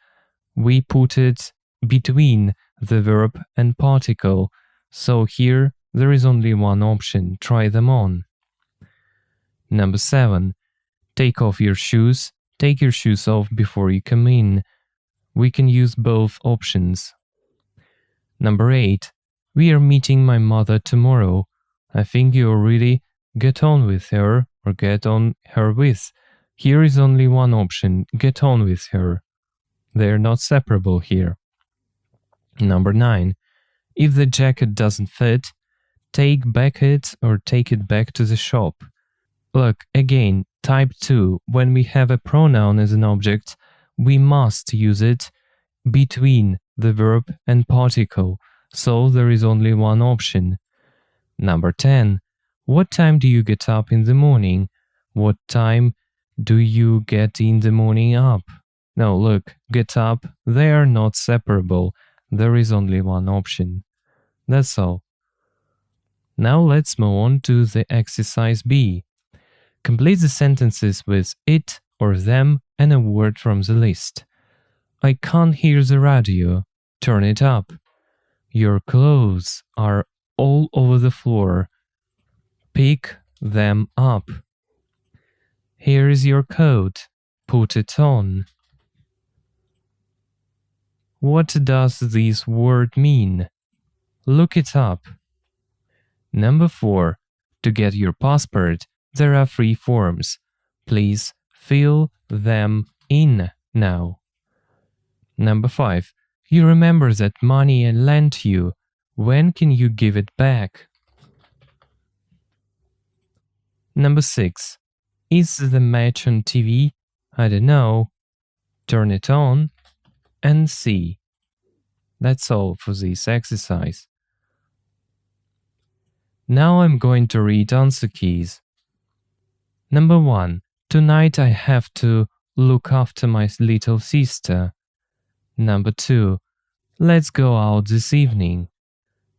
we put it between the verb and particle. So here, there is only one option. Try them on. Number 7. Take off your shoes. Take your shoes off before you come in. We can use both options. Number 8. We are meeting my mother tomorrow. I think you already get on with her or get on her with. Here is only one option. Get on with her. They are not separable here. Number 9. If the jacket doesn't fit, take it back to the shop. Look, again, type 2. When we have a pronoun as an object, we must use it between the verb and particle, so there is only one option. Number 10. What time do you get up in the morning? What time do you get in the morning up? No, look, get up, they are not separable. There is only one option. That's all. Now let's move on to the exercise B. Complete the sentences with it or them and a word from the list. I can't hear the radio. Turn it up. Your clothes are all over the floor. Pick them up. Here is your coat. Put it on. What does this word mean? Look it up. Number 4. To get your passport, there are 3 forms. Please fill them in now. Number 5. You remember that money I lent you. When can you give it back? Number 6. Is the match on TV? I don't know. Turn it on and see. That's all for this exercise. Now I'm going to read answer keys. Number 1. Tonight I have to look after my little sister. Number 2. Let's go out this evening.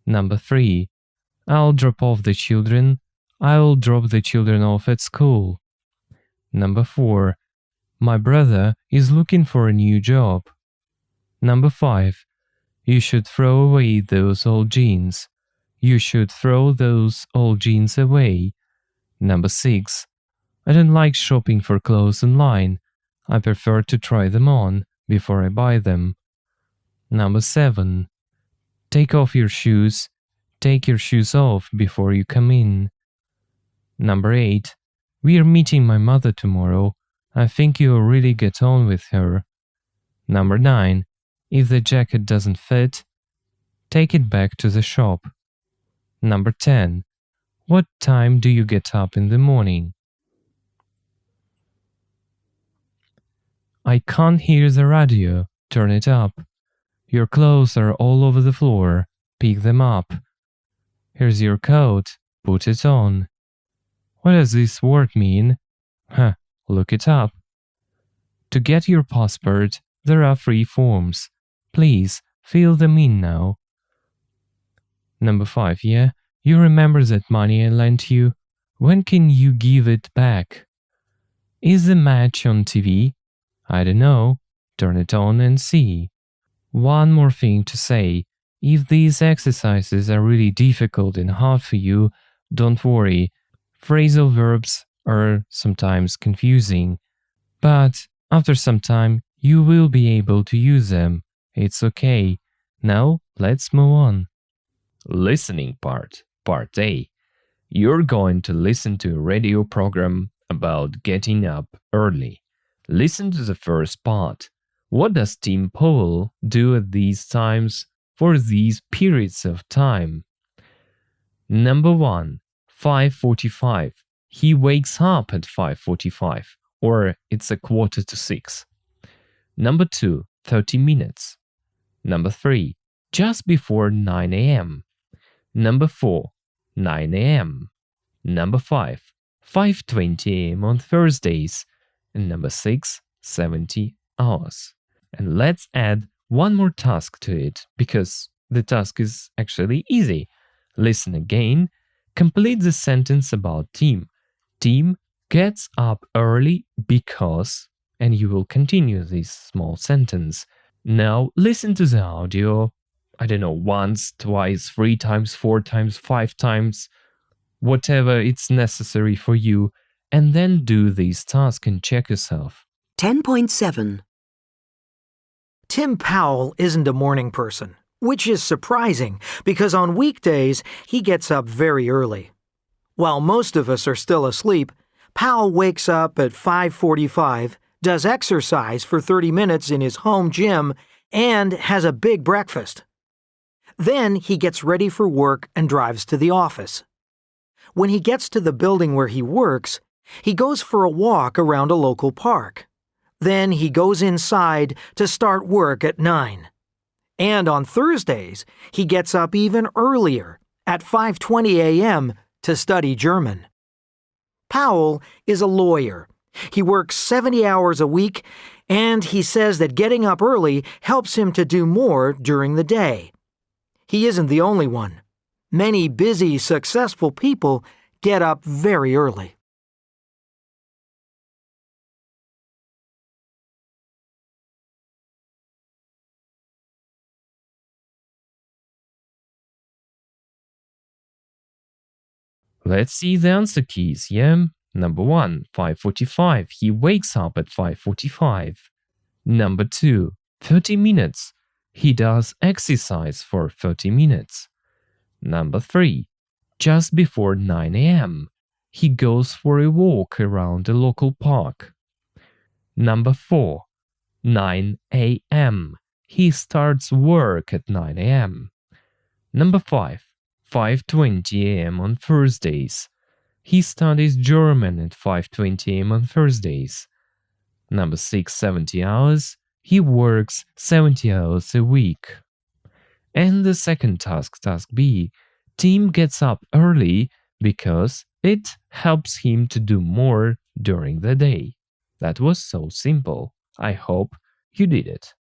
Number 3. I'll drop off the children. I'll drop the children off at school. Number 4. My brother is looking for a new job. Number 5. You should throw away those old jeans. You should throw those old jeans away. Number 6. I don't like shopping for clothes online. I prefer to try them on before I buy them. Number 7. Take off your shoes. Take your shoes off before you come in. Number 8. We are meeting my mother tomorrow. I think you'll really get on with her. Number 9. If the jacket doesn't fit, take it back to the shop. Number 10. What time do you get up in the morning? I can't hear the radio. Turn it up. Your clothes are all over the floor. Pick them up. Here's your coat. Put it on. What does this word mean? Look it up. To get your passport, there are 3 forms. Please fill them in now. Number 5. Yeah, you remember that money I lent you? When can you give it back? Is the match on TV? I don't know. Turn it on and see. One more thing to say. If these exercises are really difficult and hard for you, don't worry. Phrasal verbs are sometimes confusing, but after some time you will be able to use them. It's okay. Now let's move on. Listening part, Part A. You're going to listen to a radio program about getting up early. Listen to the first part. What does Tim Powell do at these times for these periods of time? Number 1. 5:45. He wakes up at 5:45, or it's 5:45. Number 2. 30 minutes. Number 3. Just before 9 a.m. Number 4. 9 a.m. Number 5. 5:20 a.m. on Thursdays. And number 6. 70 hours. And let's add one more task to it, because the task is actually easy. Listen again. Complete the sentence about Tim. Tim gets up early because, and you will continue this small sentence. Now listen to the audio, I don't know, once, twice, 3 times, 4 times, 5 times, whatever it's necessary for you, and then do this task and check yourself. 10.7. Tim Powell isn't a morning person, which is surprising because on weekdays he gets up very early. While most of us are still asleep, Powell wakes up at 5:45, does exercise for 30 minutes in his home gym, and has a big breakfast. Then he gets ready for work and drives to the office. When he gets to the building where he works, he goes for a walk around a local park. Then he goes inside to start work at 9. And on Thursdays, he gets up even earlier, at 5:20 a.m., to study German. Powell is a lawyer. He works 70 hours a week, and he says that getting up early helps him to do more during the day. He isn't the only one. Many busy, successful people get up very early. Let's see the answer keys, yeah? Number 1, 5:45. He wakes up at 5:45. Number 2, 30 minutes. He does exercise for 30 minutes. Number 3, just before 9 a.m. He goes for a walk around the local park. Number 4, 9 a.m. He starts work at 9 a.m. Number 5, 5:20 a.m. on Thursdays. He studies German at 5:20 a.m. on Thursdays. Number 6, 70 hours. He works 70 hours a week. And the second task, task B, Tim gets up early because it helps him to do more during the day. That was so simple. I hope you did it.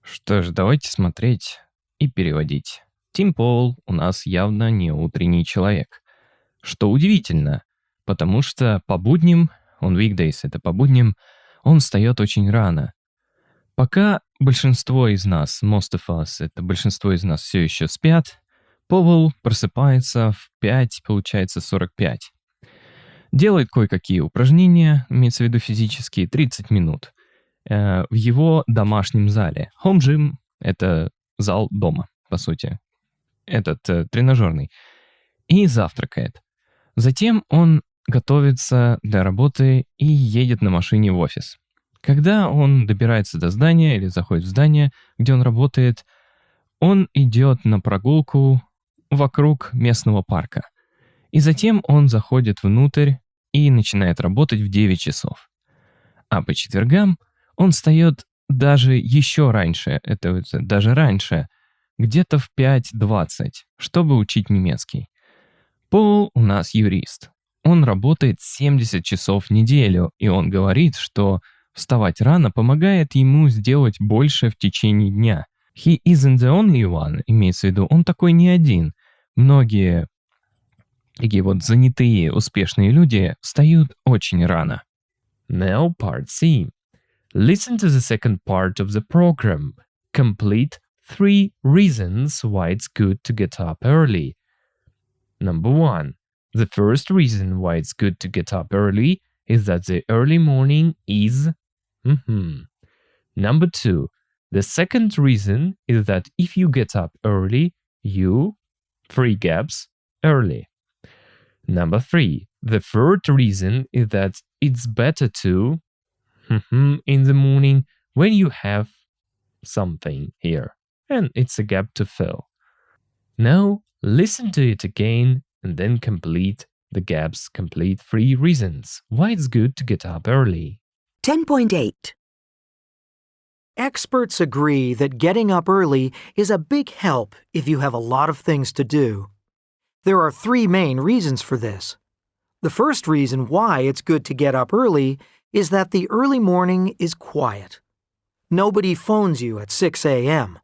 Что ж, давайте смотреть и переводить. Тим Пол у нас явно не утренний человек. Что удивительно, потому что по будням, он weekdays, это по будням, он встает очень рано. Пока большинство из нас, most of us, это большинство из нас все еще спят, Пол просыпается в 5, получается 45. Делает кое-какие упражнения, имеется в виду физические, 30 минут. В его домашнем зале. Home gym — это зал дома, по сути. Этот тренажерный. И завтракает. Затем он готовится для работы и едет на машине в офис. Когда он добирается до здания или заходит в здание, где он работает, он идет на прогулку вокруг местного парка. И затем он заходит внутрь и начинает работать в 9 часов. А по четвергам он встает даже еще раньше, это даже раньше, где-то в 5:20, чтобы учить немецкий. Пол у нас юрист. Он работает 70 часов в неделю, и он говорит, что вставать рано помогает ему сделать больше в течение дня. He isn't the only one, имеется в виду, он такой не один. Многие такие вот занятые, успешные люди встают очень рано. Now part C. Listen to the second part of the program. Complete 3 reasons why it's good to get up early. Number 1. The first reason why it's good to get up early is that the early morning is... Number 2. The second reason is that if you get up early, you... 3 gaps, early. Number 3. The third reason is that it's better to... in the morning when you have something here. And it's a gap to fill. Now, listen to it again and then complete the gaps. Complete 3 reasons why it's good to get up early. 10.8. Experts agree that getting up early is a big help if you have a lot of things to do. There are 3 main reasons for this. The first reason why it's good to get up early is that the early morning is quiet. Nobody phones you at 6 a.m.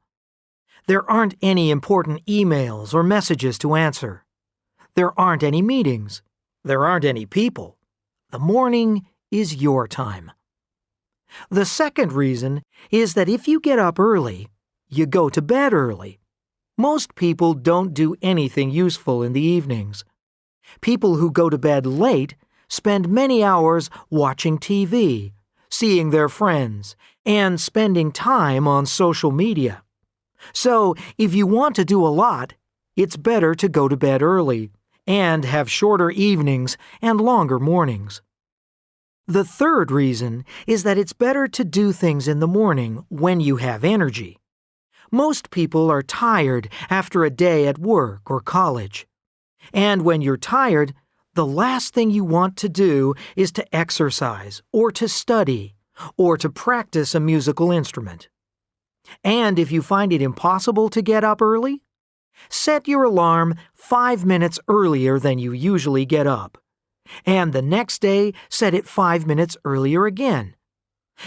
There aren't any important emails or messages to answer. There aren't any meetings. There aren't any people. The morning is your time. The second reason is that if you get up early, you go to bed early. Most people don't do anything useful in the evenings. People who go to bed late spend many hours watching TV, seeing their friends, and spending time on social media. So, if you want to do a lot, it's better to go to bed early and have shorter evenings and longer mornings. The third reason is that it's better to do things in the morning when you have energy. Most people are tired after a day at work or college. And when you're tired, the last thing you want to do is to exercise or to study or to practice a musical instrument. And if you find it impossible to get up early, set your alarm 5 minutes earlier than you usually get up. And the next day, set it 5 minutes earlier again.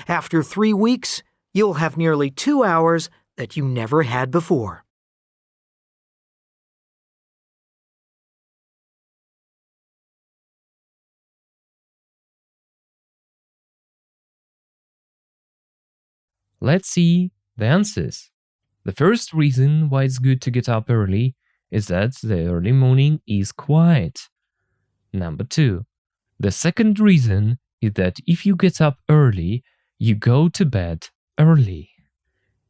After 3 weeks, you'll have nearly 2 hours that you never had before. Let's see the answers. The first reason why it's good to get up early is that the early morning is quiet. Number 2. The second reason is that if you get up early, you go to bed early.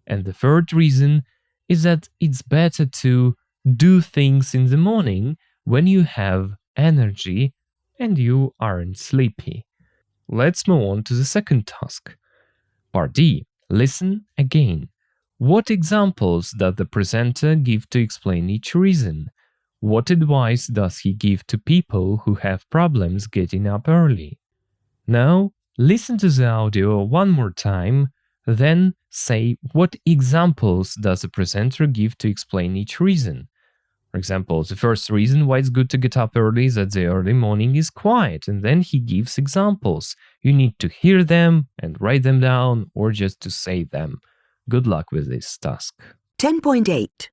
And the third reason is that it's better to do things in the morning when you have energy and you aren't sleepy. Let's move on to the second task. Part D. Listen again. What examples does the presenter give to explain each reason? What advice does he give to people who have problems getting up early? Now, listen to the audio one more time, then say what examples does the presenter give to explain each reason. For example, the first reason why it's good to get up early is that the early morning is quiet, and then he gives examples. You need to hear them and write them down or just to say them. Good luck with this task. 10.8.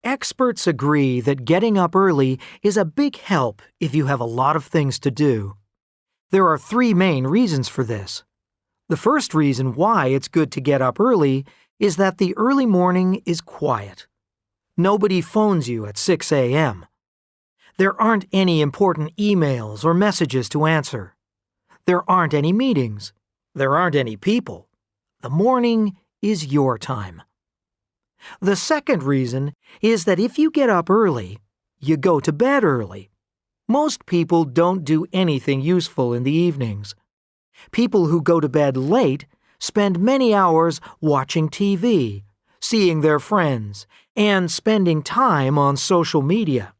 Experts agree that getting up early is a big help if you have a lot of things to do. There are 3 main reasons for this. The first reason why it's good to get up early is that the early morning is quiet. Nobody phones you at 6 a.m. There aren't any important emails or messages to answer. There aren't any meetings. There aren't any people. The morning is your time. The second reason is that if you get up early, you go to bed early. Most people don't do anything useful in the evenings. People who go to bed late spend many hours watching TV, seeing their friends, and spending time on social media.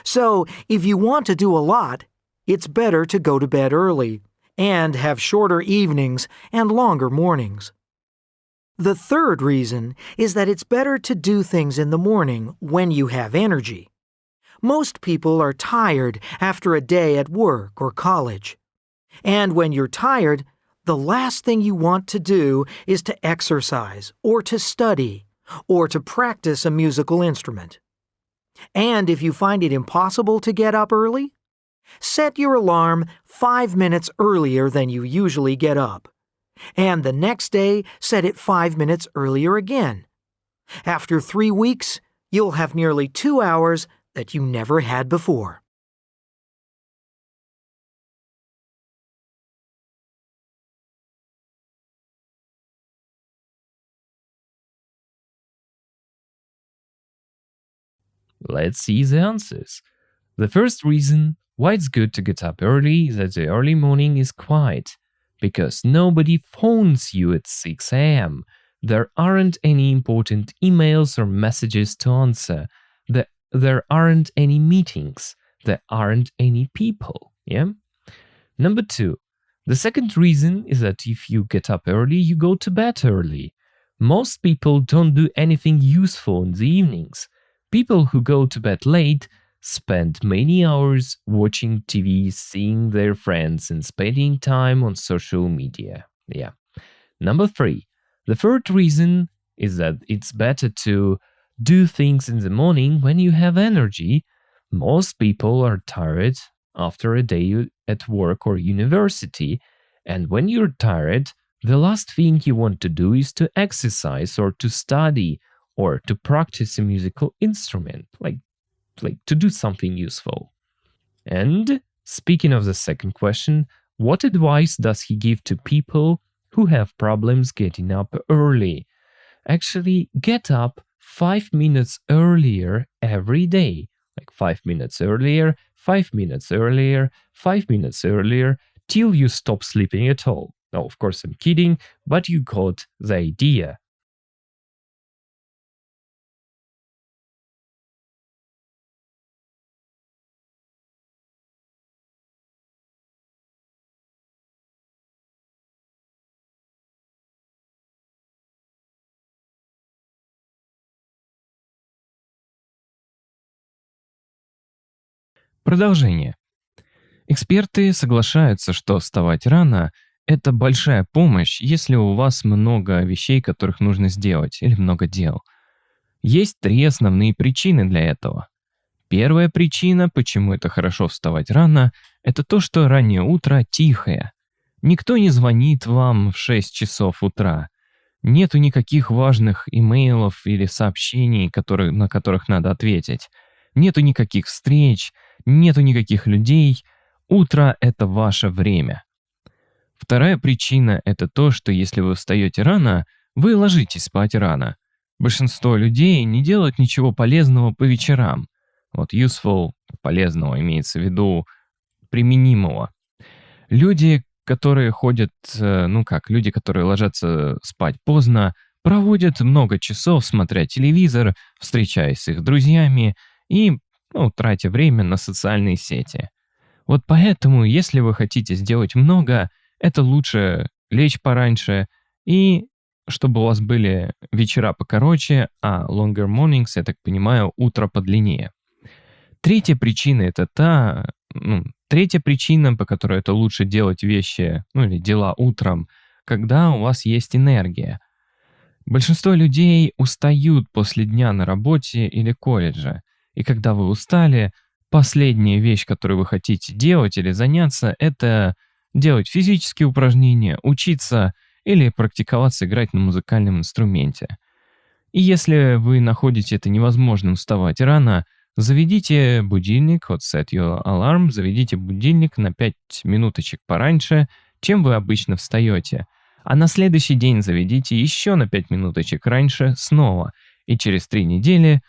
So, if you want to do a lot, it's better to go to bed early and have shorter evenings and longer mornings. The third reason is that it's better to do things in the morning when you have energy. Most people are tired after a day at work or college. And when you're tired, the last thing you want to do is to exercise or to study or to practice a musical instrument. And if you find it impossible to get up early, set your alarm 5 minutes earlier than you usually get up. And the next day, set it 5 minutes earlier again. After 3 weeks, you'll have nearly 2 hours that you never had before. Let's see the answers. The first reason why it's good to get up early is that the early morning is quiet, because nobody phones you at 6 a.m. There aren't any important emails or messages to answer. There aren't any meetings. There aren't any people. Yeah? Number 2. The second reason is that if you get up early, you go to bed early. Most people don't do anything useful in the evenings. People who go to bed late spend many hours watching TV, seeing their friends, and spending time on social media. Yeah. Number 3. The third reason is that it's better to do things in the morning when you have energy. Most people are tired after a day at work or university, and when you're tired, the last thing you want to do is to exercise or to study or to practice a musical instrument, like to do something useful. And speaking of the second question, what advice does he give to people who have problems getting up early? actually get up 5 minutes earlier every day. Like 5 minutes earlier, 5 minutes earlier, 5 minutes earlier, till you stop sleeping at all. Now, of course, I'm kidding, but you got the idea. Продолжение. Эксперты соглашаются, что вставать рано– это большая помощь, если у вас много вещей, которых нужно сделать, или много дел. Есть 3 основные причины для этого. Первая причина, почему это хорошо вставать рано, это то, что раннее утро тихое. Никто не звонит вам в 6 часов утра. Нету никаких важных имейлов или сообщений, на которых надо ответить. Нету никаких встреч, нету никаких людей. Утро – это ваше время. Вторая причина – это то, что если вы встаете рано, вы ложитесь спать рано. Большинство людей не делают ничего полезного по вечерам. Вот useful, полезного, имеется в виду применимого. Люди, которые люди, которые ложатся спать поздно, проводят много часов, смотря телевизор, встречаясь с их друзьями и, тратя время на социальные сети. Вот поэтому, если вы хотите сделать много, это лучше лечь пораньше и чтобы у вас были вечера покороче, а longer mornings, я так понимаю, утро подлиннее. Третья причина, по которой это лучше делать вещи, или дела утром, когда у вас есть энергия. Большинство людей устают после дня на работе или колледже, и когда вы устали, последняя вещь, которую вы хотите делать или заняться, это делать физические упражнения, учиться или практиковаться играть на музыкальном инструменте. И если вы находите это невозможным вставать рано, заведите будильник, set your alarm, заведите будильник на 5 минуточек пораньше, чем вы обычно встаете. А на следующий день заведите еще на 5 минуточек раньше снова. И через 3 недели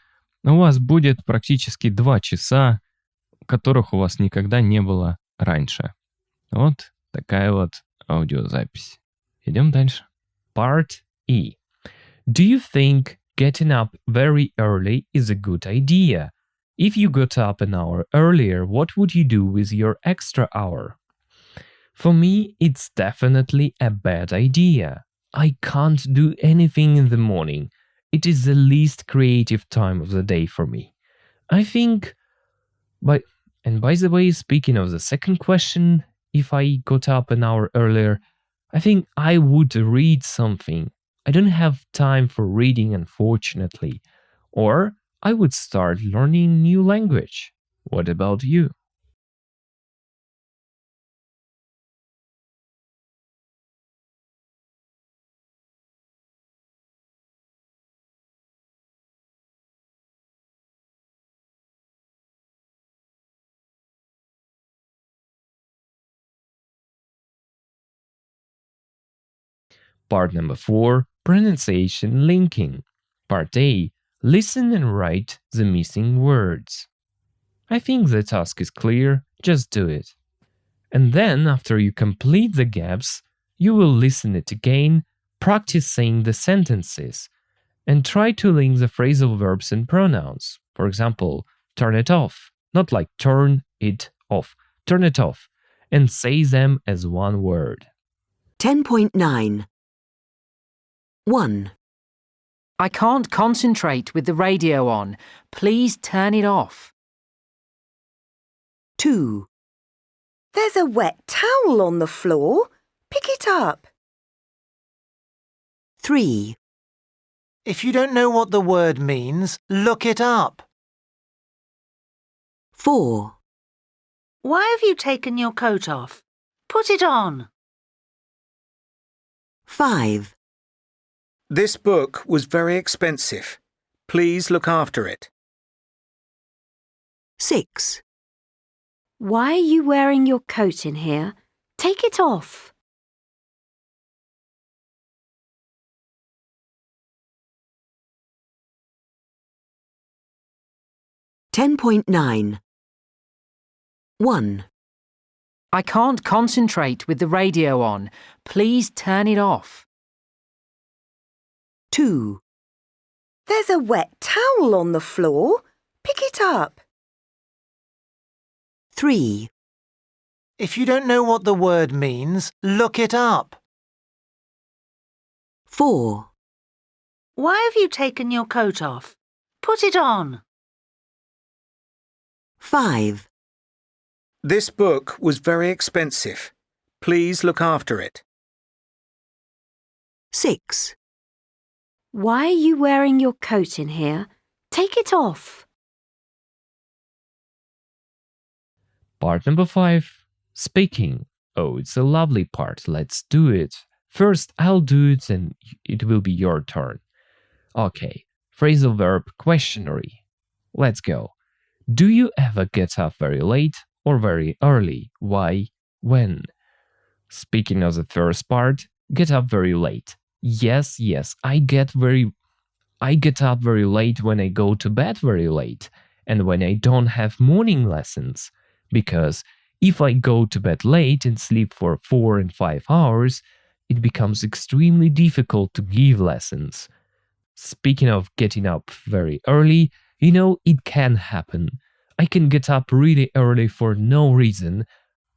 у вас будет практически 2 часа, которых у вас никогда не было раньше. Вот такая вот аудиозапись. Идем дальше. Part E. Do you think getting up very early is a good idea? If you got up an hour earlier, what would you do with your extra hour? For me, it's definitely a bad idea. I can't do anything in the morning. It is the least creative time of the day for me. I think, by the way, speaking of the second question, if I got up an hour earlier, I think I would read something. I don't have time for reading, unfortunately. Or I would start learning new language. What about you? Part number 4, pronunciation linking. Part A, listen and write the missing words. I think the task is clear, just do it. And then, after you complete the gaps, you will listen it again, practice saying the sentences, and try to link the phrasal verbs and pronouns. For example, turn it off, not like turn it off, turn it off, and say them as one word. 10.9. 1, I can't concentrate with the radio on. Please turn it off. 2, There's a wet towel on the floor. Pick it up. 3, If you don't know what the word means, look it up. 4, Why have you taken your coat off? Put it on. 5, This book was very expensive. Please look after it. 6, Why are you wearing your coat in here? Take it off. 10.9. 1, I can't concentrate with the radio on. Please turn it off. 2, There's a wet towel on the floor. Pick it up. 3, If you don't know what the word means, look it up. 4, Why have you taken your coat off? Put it on. 5, This book was very expensive. Please look after it. 6, Why are you wearing your coat in here? Take it off. Part number 5. Speaking. Oh, it's a lovely part. Let's do it. First, I'll do it and it will be your turn. Okay. Phrasal verb questionary. Let's go. Do you ever get up very late or very early? Why? When? Speaking of the first part, get up very late. Yes, I get up very late when I go to bed very late and when I don't have morning lessons. Because if I go to bed late and sleep for 4 and 5 hours, it becomes extremely difficult to give lessons. Speaking of getting up very early, it can happen. I can get up really early for no reason.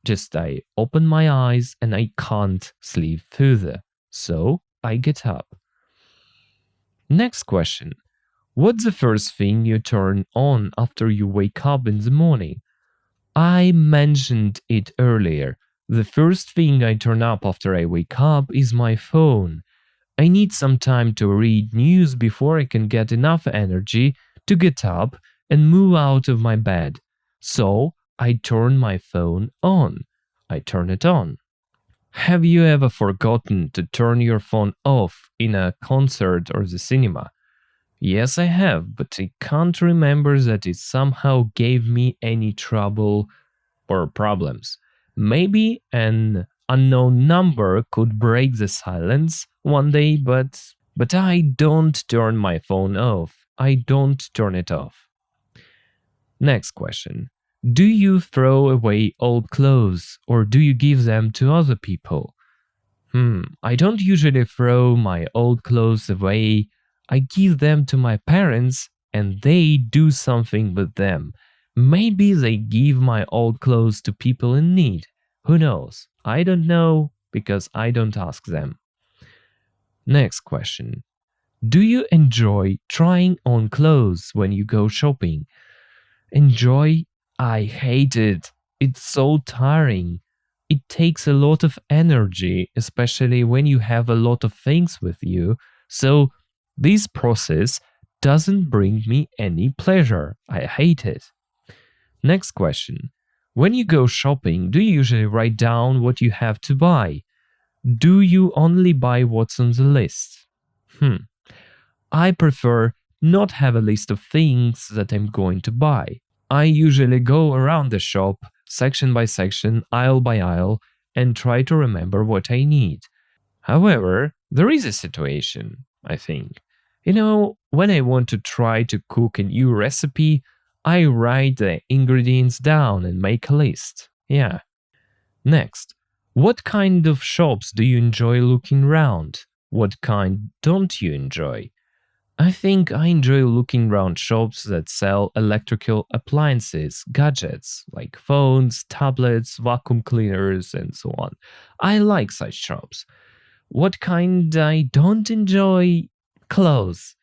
Just I open my eyes and I can't sleep further. So I get up. Next question. What's the first thing you turn on after you wake up in the morning? I mentioned it earlier. The first thing I turn up after I wake up is my phone. I need some time to read news before I can get enough energy to get up and move out of my bed. So I turn my phone on. I turn it on. Have you ever forgotten to turn your phone off in a concert or the cinema? Yes, I have, but I can't remember that it somehow gave me any trouble or problems. Maybe an unknown number could break the silence one day, but I don't turn my phone off. I don't turn it off. Next question. Do you throw away old clothes or do you give them to other people? I don't usually throw my old clothes away. I give them to my parents and they do something with them. Maybe they give my old clothes to people in need. Who knows? I don't know because I don't ask them. Next question. Do you enjoy trying on clothes when you go shopping? Enjoy? I hate it. It's so tiring. It takes a lot of energy, especially when you have a lot of things with you. So this process doesn't bring me any pleasure. I hate it. Next question. When you go shopping, do you usually write down what you have to buy? Do you only buy what's on the list? I prefer not have a list of things that I'm going to buy. I usually go around the shop, section by section, aisle by aisle, and try to remember what I need. However, there is a situation, I think. When I want to try to cook a new recipe, I write the ingredients down and make a list. Yeah. Next, what kind of shops do you enjoy looking around? What kind don't you enjoy? I think I enjoy looking around shops that sell electrical appliances, gadgets like phones, tablets, vacuum cleaners, and so on. I like such shops. What kind I don't enjoy? Clothes.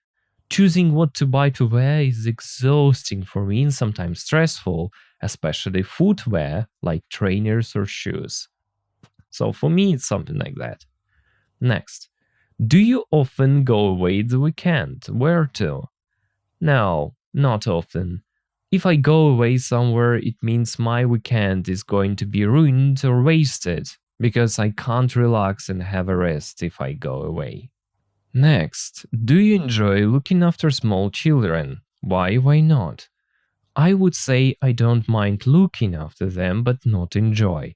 Choosing what to buy to wear is exhausting for me and sometimes stressful, especially footwear like trainers or shoes. So for me, it's something like that. Next. Do you often go away the weekend? Where to? No, not often. If I go away somewhere, it means my weekend is going to be ruined or wasted, because I can't relax and have a rest if I go away. Next, do you enjoy looking after small children? Why not? I would say I don't mind looking after them, but not enjoy.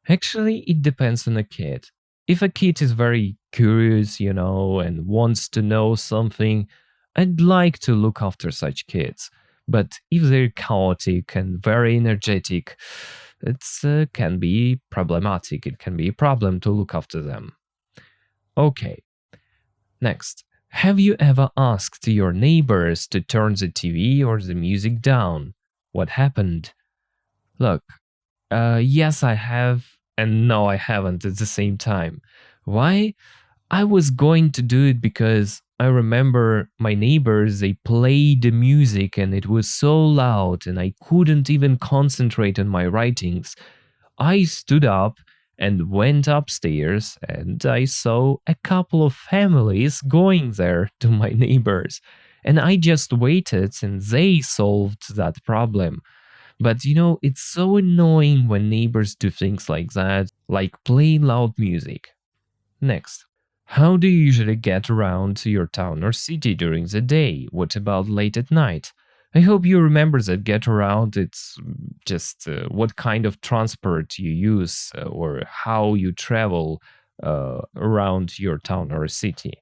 Actually, it depends on a kid. If a kid is very curious, and wants to know something, I'd like to look after such kids. But if they're chaotic and very energetic, it can be problematic. It can be a problem to look after them. Okay. Next. Have you ever asked your neighbors to turn the TV or the music down? What happened? Look, yes, I have, and no, I haven't at the same time. Why? I was going to do it because I remember my neighbors, they played the music and it was so loud and I couldn't even concentrate on my writings. I stood up and went upstairs and I saw a couple of families going there to my neighbors. And I just waited and they solved that problem. But it's so annoying when neighbors do things like that, like play loud music. Next. How do you usually get around to your town or city during the day? What about late at night? I hope you remember that get around, it's just what kind of transport you use or how you travel around your town or city.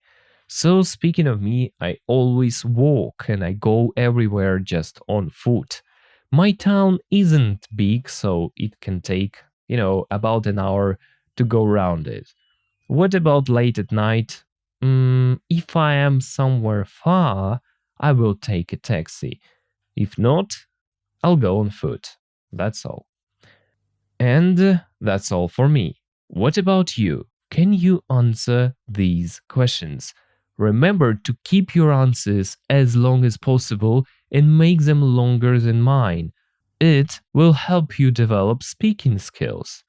So speaking of me, I always walk and I go everywhere just on foot. My town isn't big, so it can take, about an hour to go around it. What about late at night? If I am somewhere far, I will take a taxi. If not, I'll go on foot. That's all. And that's all for me. What about you? Can you answer these questions? Remember to keep your answers as long as possible and make them longer than mine. It will help you develop speaking skills.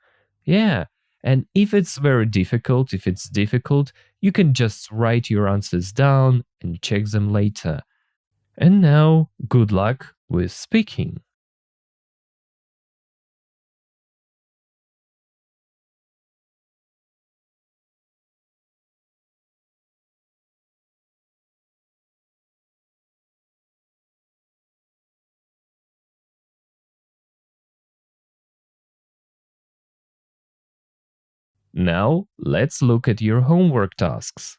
Yeah, and if it's difficult, you can just write your answers down and check them later. And now, good luck with speaking. Now, let's look at your homework tasks.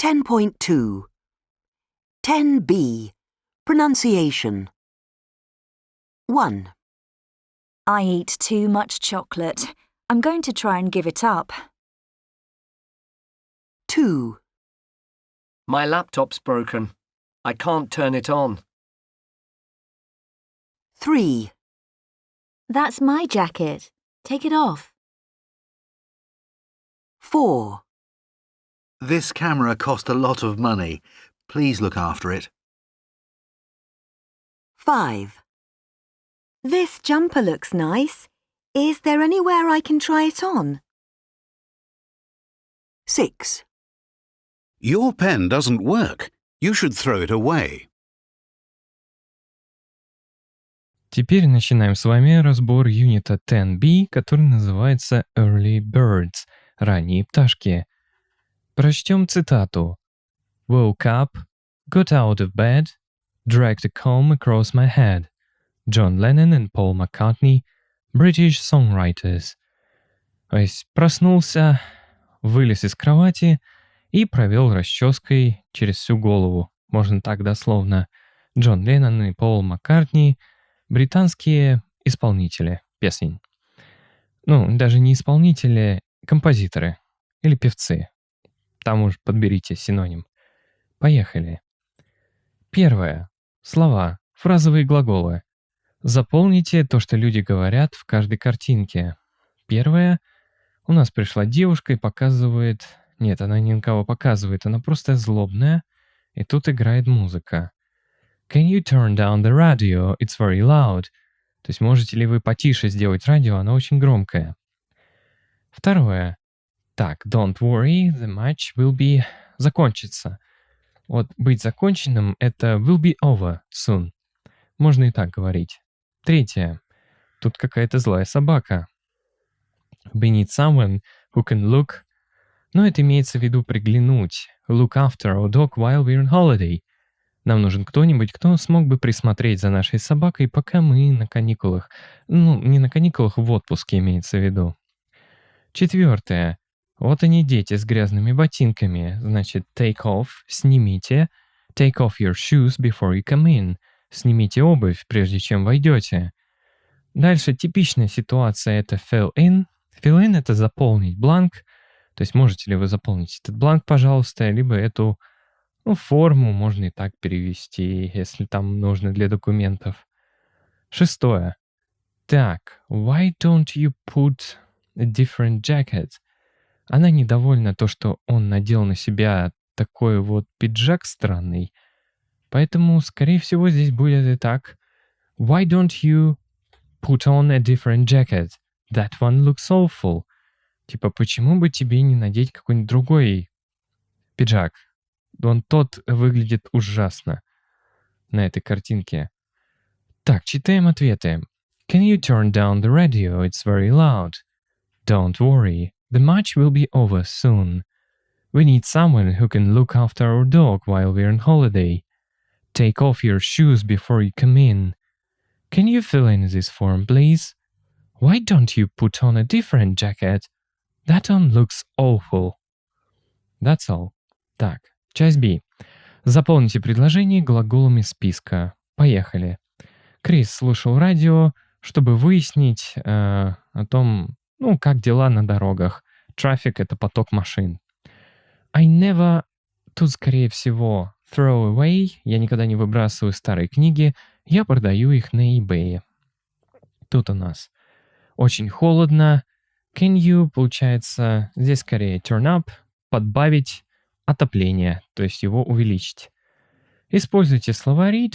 Ten 10.2 10b. Pronunciation. 1, I eat too much chocolate. I'm going to try and give it up. 2, My laptop's broken. I can't turn it on. 3, That's my jacket. Take it off. 4, This camera cost a lot of money. Please look after it. 5, This jumper looks nice. Is there anywhere I can try it on? 6, Your pen doesn't work. You should throw it away. Теперь начинаем с вами разбор юнита 10b, который называется Early Birds – ранние пташки. Прочтем цитату. Woke up, got out of bed, dragged a comb across my head. John Lennon and Paul McCartney, British songwriters. То есть проснулся, вылез из кровати и провел расческой через всю голову. Можно так дословно. Джон Леннон и Пол Маккартни – британские исполнители песен. Ну, даже не исполнители, композиторы или певцы. Там уж подберите синоним. Поехали. Первое. Слова, фразовые глаголы. Заполните то, что люди говорят в каждой картинке. Первое. У нас пришла девушка и показывает... Нет, она ни на кого показывает, она просто злобная. И тут играет музыка. Can you turn down the radio? It's very loud. То есть можете ли вы потише сделать радио? Оно очень громкое. Второе. Так, don't worry, the match will be... Закончится. Вот быть законченным — это will be over soon. Можно и так говорить. Третье. Тут какая-то злая собака. We need someone who can look... Но это имеется в виду приглянуть. Look after our dog while we're on holiday. Нам нужен кто-нибудь, кто смог бы присмотреть за нашей собакой, пока мы на каникулах. Ну, не на каникулах, в отпуске имеется в виду. Четвертое. Вот они, дети с грязными ботинками. Значит, take off, снимите. Take off your shoes before you come in. Снимите обувь, прежде чем войдете. Дальше типичная ситуация — это fill in. Fill in — это заполнить бланк. То есть можете ли вы заполнить этот бланк, пожалуйста, либо эту форму можно и так перевести, если там нужно для документов. Шестое. Так, why don't you put a different jacket? Она недовольна то, что он надел на себя такой вот пиджак странный. Поэтому, скорее всего, здесь будет и так. Why don't you put on a different jacket? That one looks awful. Типа, почему бы тебе не надеть какой-нибудь другой пиджак? Тот выглядит ужасно на этой картинке. Так, читаем ответы. Can you turn down the radio? It's very loud. Don't worry. The match will be over soon. We need someone who can look after our dog while we're on holiday. Take off your shoes before you come in. Can you fill in this form, please? Why don't you put on a different jacket? That one looks awful. That's all. Так, часть B. Заполните предложение глаголами списка. Поехали. Крис слушал радио, чтобы выяснить о том, как дела на дорогах. Traffic — это поток машин. I never... Тут, скорее всего, throw away. Я никогда не выбрасываю старые книги. Я продаю их на eBay. Тут у нас очень холодно. Can you, получается, здесь скорее turn up, подбавить отопление, то есть его увеличить. Используйте словари